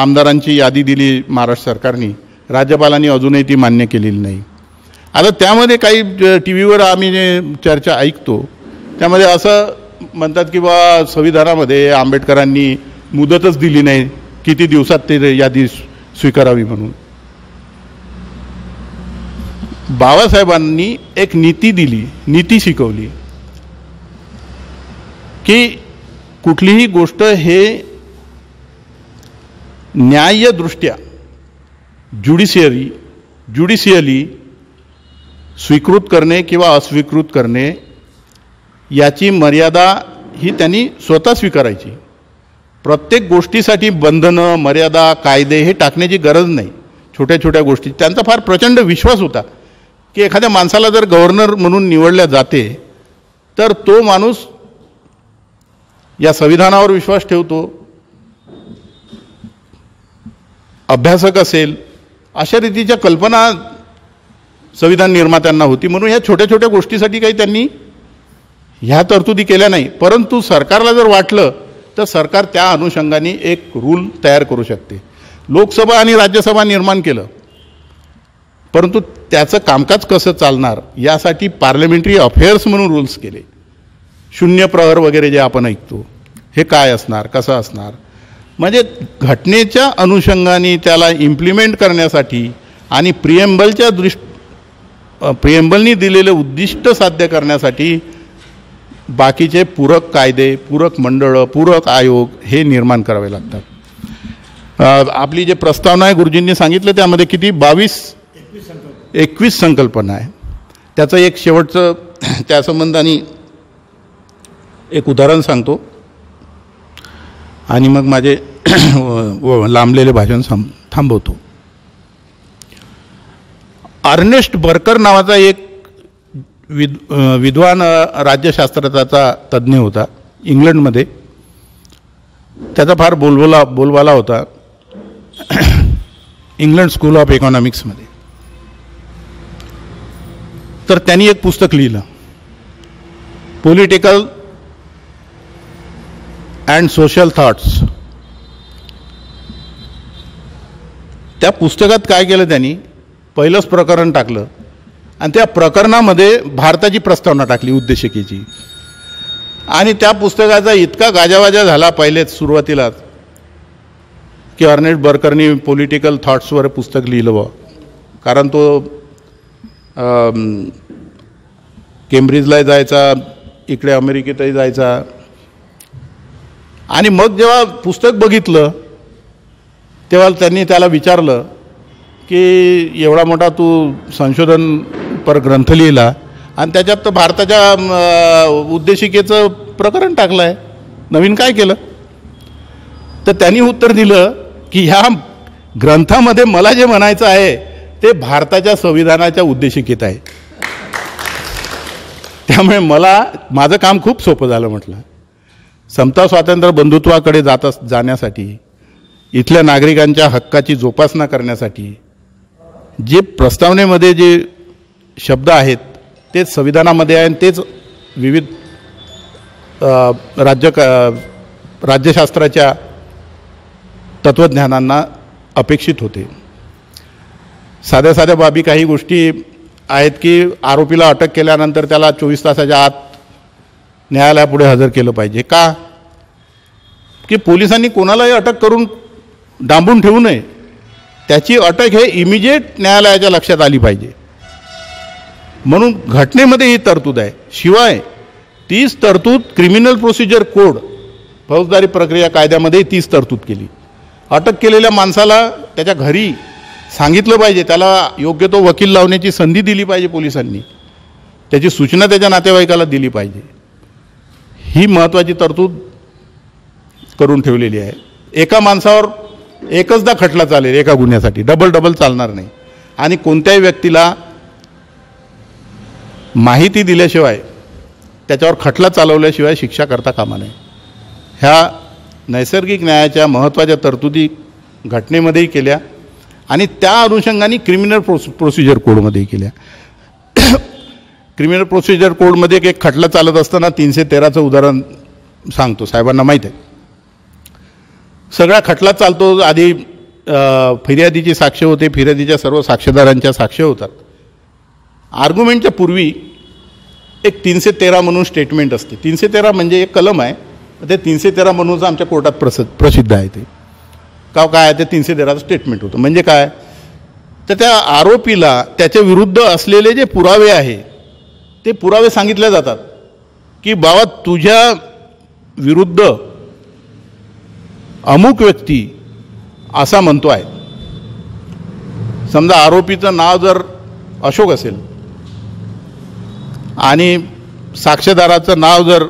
आमदारांची यादी दिली महाराष्ट्र सरकारने, राज्यपालांनी अजूनही ती मान्य केलेली नाही. आता त्यामध्ये काही TV वर आम्ही जे चर्चा ऐकतो त्यामध्ये असं म्हणतात की बा संविधानामध्ये आंबेडकरांनी मुदतच दिली नाही, किती दिवसात ते यादी स्वीकारावी म्हणून. बाबासाहेबांनी एक नीती दिली, नीती शिकवली की कुठलीही गोष्ट हे न्याय्यदृष्ट्या ज्युडिशियली स्वीकृत करणे किंवा अस्वीकृत करणे याची मर्यादा ही त्यांनी स्वतः स्वीकारायची. प्रत्येक गोष्टीसाठी बंधनं, मर्यादा, कायदे हे टाकण्याची गरज नाही. छोट्या छोट्या गोष्टी त्यांचा फार प्रचंड विश्वास होता की एखाद्या माणसाला जर गव्हर्नर म्हणून निवडल्या जाते तर तो माणूस या संविधानावर विश्वास ठेवतो, अभ्यासक असेल, अशा रीतीच्या कल्पना संविधान निर्मात्यांना होती. म्हणून ह्या छोट्या छोट्या गोष्टीसाठी काही त्यांनी ह्या तरतुदी केल्या नाही. परंतु सरकारला जर वाटलं तर सरकार त्या अनुषंगाने एक रूल तयार करू शकते. लोकसभा आणि राज्यसभा निर्माण केलं, परंतु त्याचं कामकाज कसं चालणार यासाठी पार्लमेंटरी अफेअर्स म्हणून रूल्स केले. शून्य प्रहर वगैरे जे आपण ऐकतो हे काय असणार, कसं असणार, म्हणजे घटनेच्या अनुषंगाने त्याला इम्प्लिमेंट करण्यासाठी आणि प्रिएम्बलनी दिलेले उद्दिष्ट साध्य करण्यासाठी बाकीचे पूरक कायदे, पूरक मंडळं, पूरक आयोग हे निर्माण करावे लागतात. आपली जे प्रस्तावना आहे गुरुजींनी सांगितलं त्यामध्ये किती 21 संकल्पना आहे. त्याचं एक शेवटचं त्या संबंधाने एक उदाहरण सांगतो आणि मग माझे लांबलेले भाषण थांबवतो. अर्नेस्ट बर्कर नावाचा एक विद्वान राज्यशास्त्राचा तज्ज्ञ होता इंग्लंडमध्ये. त्याचा फार बोलबाला होता इंग्लंड स्कूल ऑफ इकॉनॉमिक्समध्ये. तर त्यांनी एक पुस्तक लिहिलं, पॉलिटिकल अँड सोशल थॉट्स. त्या पुस्तकात काय केलं त्यांनी, पहिलंच प्रकरण टाकलं आणि त्या प्रकरणामध्ये भारताची प्रस्तावना टाकली उद्देशिकेची. आणि त्या पुस्तकाचा इतका गाजावाजा झाला पहिलेच सुरुवातीलाच की अर्नेस्ट बर्करनी पॉलिटिकल थॉट्सवर पुस्तक लिहिलं बा, कारण तो केम्ब्रिजलाही जायचा, इकडे अमेरिकेतही जायचा. आणि मग जेव्हा पुस्तक बघितलं तेव्हा त्यांनी त्याला विचारलं की एवढा मोठा तू संशोधनपर ग्रंथ लिहिला आणि त्याच्यात तर भारताच्या उद्देशिकेचं प्रकरण टाकलं आहे, नवीन काय केलं? तर त्यांनी उत्तर दिलं की ह्या ग्रंथामध्ये मला जे म्हणायचं आहे ते भारताच्या संविधानाच्या उद्देशिकेत आहे. त्यामुळे माझं काम खूप सोपं झालं. म्हटलं समता, स्वातंत्र्य, बंधुत्वाकडे जाण्यासाठी, इथल्या नागरिकांच्या हक्काची जोपासना करण्यासाठी जे प्रस्तावनेमध्ये जे शब्द आहेत तेच संविधानामध्ये आहे आणि तेच विविध राज्यशास्त्राच्या तत्त्वज्ञानांना अपेक्षित होते. साध्या साध्या बाबी काही गोष्टी आहेत की आरोपीला अटक केल्यानंतर त्याला 24 तासाच्या आत न्यायालयापुढे हजर केलं पाहिजे. का? की पोलिसांनी कोणालाही अटक करून डांबून ठेवू नये, त्याची अटक हे इमिजिएट न्यायालयाच्या लक्षात आली पाहिजे. म्हणून घटनेमध्ये ही तरतूद आहे. शिवाय तीच तरतूद क्रिमिनल प्रोसिजर कोड, फौजदारी प्रक्रिया कायद्यामध्ये तीच तरतूद केली. अटक केलेल्या माणसाला त्याच्या घरी सांगितलं पाहिजे, त्याला योग्य तो वकील लावण्याची संधी दिली पाहिजे पोलिसांनी, त्याची सूचना त्याच्या नातेवाईकाला दिली पाहिजे. ही महत्त्वाची तरतूद करून ठेवलेली आहे. एका माणसावर एकचदा खटला चालेल एका गुन्ह्यासाठी, डबल चालणार नाही. आणि कोणत्याही व्यक्तीला माहिती दिल्याशिवाय, त्याच्यावर खटला चालवल्याशिवाय शिक्षा करता कामा नये. ह्या नैसर्गिक न्यायाच्या महत्त्वाच्या तरतुदी घटनेमध्येही केल्या आणि त्या अनुषंगाने क्रिमिनल प्रोसिजर कोडमध्येही केल्या. क्रिमिनल प्रोसिजर कोडमध्ये एक खटला चालत असताना 313चं उदाहरण सांगतो, साहेबांना माहीत आहे. सगळा खटला चालतो, आधी फिर्यादीची साक्ष होते, फिर्यादीच्या सर्व साक्षीदारांच्या साक्ष होतात. आर्ग्युमेंटच्या पूर्वी एक 313 म्हणून स्टेटमेंट असते. 313 म्हणजे एक कलम आहे, ते 313 म्हणून आमच्या कोर्टात प्रसिद्ध आहे. ते काय आहे ते 313चं स्टेटमेंट होतं. म्हणजे काय तर त्या आरोपीला त्याच्या विरुद्ध असलेले जे पुरावे आहे ते पुरावे सांगितले जातात की बाबा तुझ्या विरुद्ध अमुक व्यक्ती असा म्हणतो आहे. समजा आरोपीचं नाव जर अशोक असेल आणि साक्षीदाराचं नाव जर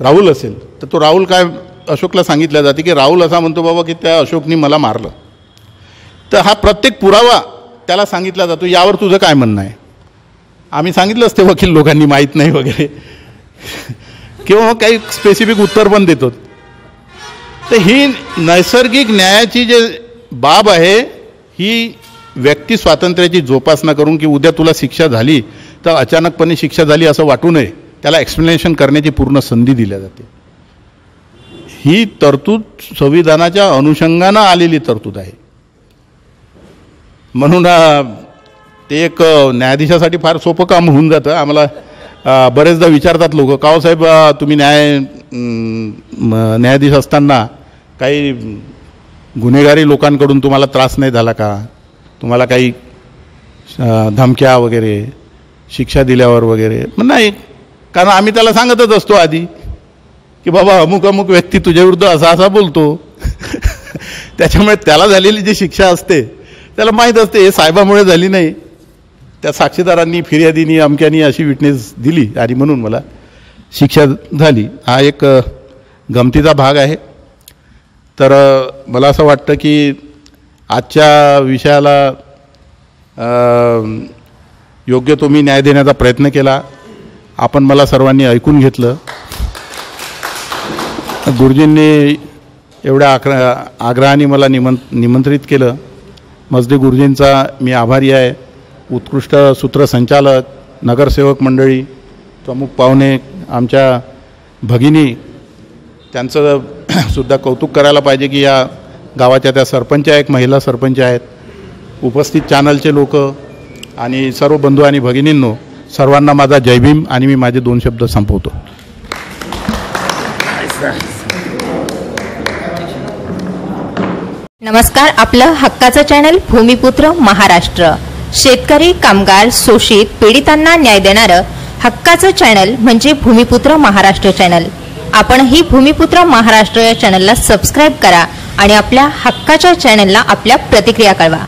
राहुल असेल तर तो राहुल काय अशोकला सांगितलं जाते की राहुल असा म्हणतो बाबा की त्या अशोकनी मला मारलं. तर हा प्रत्येक पुरावा त्याला सांगितला जातो. यावर तुझं काय म्हणणं आहे? आम्ही सांगितलं असते वकील लोकांनी माहीत नाही वगैरे किंवा मग काही स्पेसिफिक उत्तर पण देतो. तर ही नैसर्गिक न्यायाची जे बाब आहे ही व्यक्ती स्वातंत्र्याची जोपासना करून की उद्या तुला शिक्षा झाली तर अचानकपणे शिक्षा झाली असं वाटू नये, त्याला एक्सप्लेनेशन करण्याची पूर्ण संधी दिल्या जाते. ही तरतूद संविधानाच्या अनुषंगानं आलेली तरतूद आहे. म्हणून ते एक न्यायाधीशासाठी फार सोपं काम होऊन जातं. आम्हाला बरेचदा विचारतात लोक, का हो साहेब तुम्ही न्यायाधीश असताना काही गुन्हेगारी लोकांकडून तुम्हाला त्रास नाही झाला का? तुम्हाला काही धमक्या वगैरे शिक्षा दिल्यावर वगैरे? नाही, कारण आम्ही त्याला सांगतच असतो आधी की बाबा अमुक अमुक व्यक्ती तुझ्याविरुद्ध असा असा बोलतो. त्याच्यामुळे त्याला झालेली जी शिक्षा असते त्याला माहीत असते हे साहेबामुळे झाली नाही, त्या साक्षीदारांनी फिर्यादीनी अमक्यानी अशी विटनेस दिली आणि म्हणून मला शिक्षा झाली. हा एक गमतीचा भाग आहे. तर मला असं वाटतं की आजच्या विषयाला योग्य तो मी न्याय देण्याचा प्रयत्न केला. आपण मला सर्वांनी ऐकून घेतलं. गुरुजींनी एवढ्या आग्रहाने मला निमंत्रित केलं. मजदे गुरुजींचा मी आभारी आहे. उत्कृष्ट सूत्रसंचालक, नगरसेवक मंडळी, प्रमुख पाहुणे, आमच्या भगिनी, त्यांचं सुद्धा कौतुक करायला पाहिजे की या गावाच्या त्या सरपंच आहेत, महिला सरपंच आहेत, उपस्थित चॅनलचे लोक आणि सर्व बंधू आणि भगिनींनो, सर्वांना माझा जय भीम आणि मी माझे 2 शब्द संपवतो. नमस्कार. आपलं हक्काचं चॅनल भूमिपुत्र महाराष्ट्र, शेतकरी, कामगार, शोषित, पीडितांना न्याय देणारं हक्काचं चॅनल म्हणजे भूमिपुत्र महाराष्ट्र चॅनल. आपणही भूमिपुत्र महाराष्ट्र या चॅनलला सबस्क्राईब करा आणि आपल्या हक्काच्या चॅनलला आपल्या प्रतिक्रिया कळवा.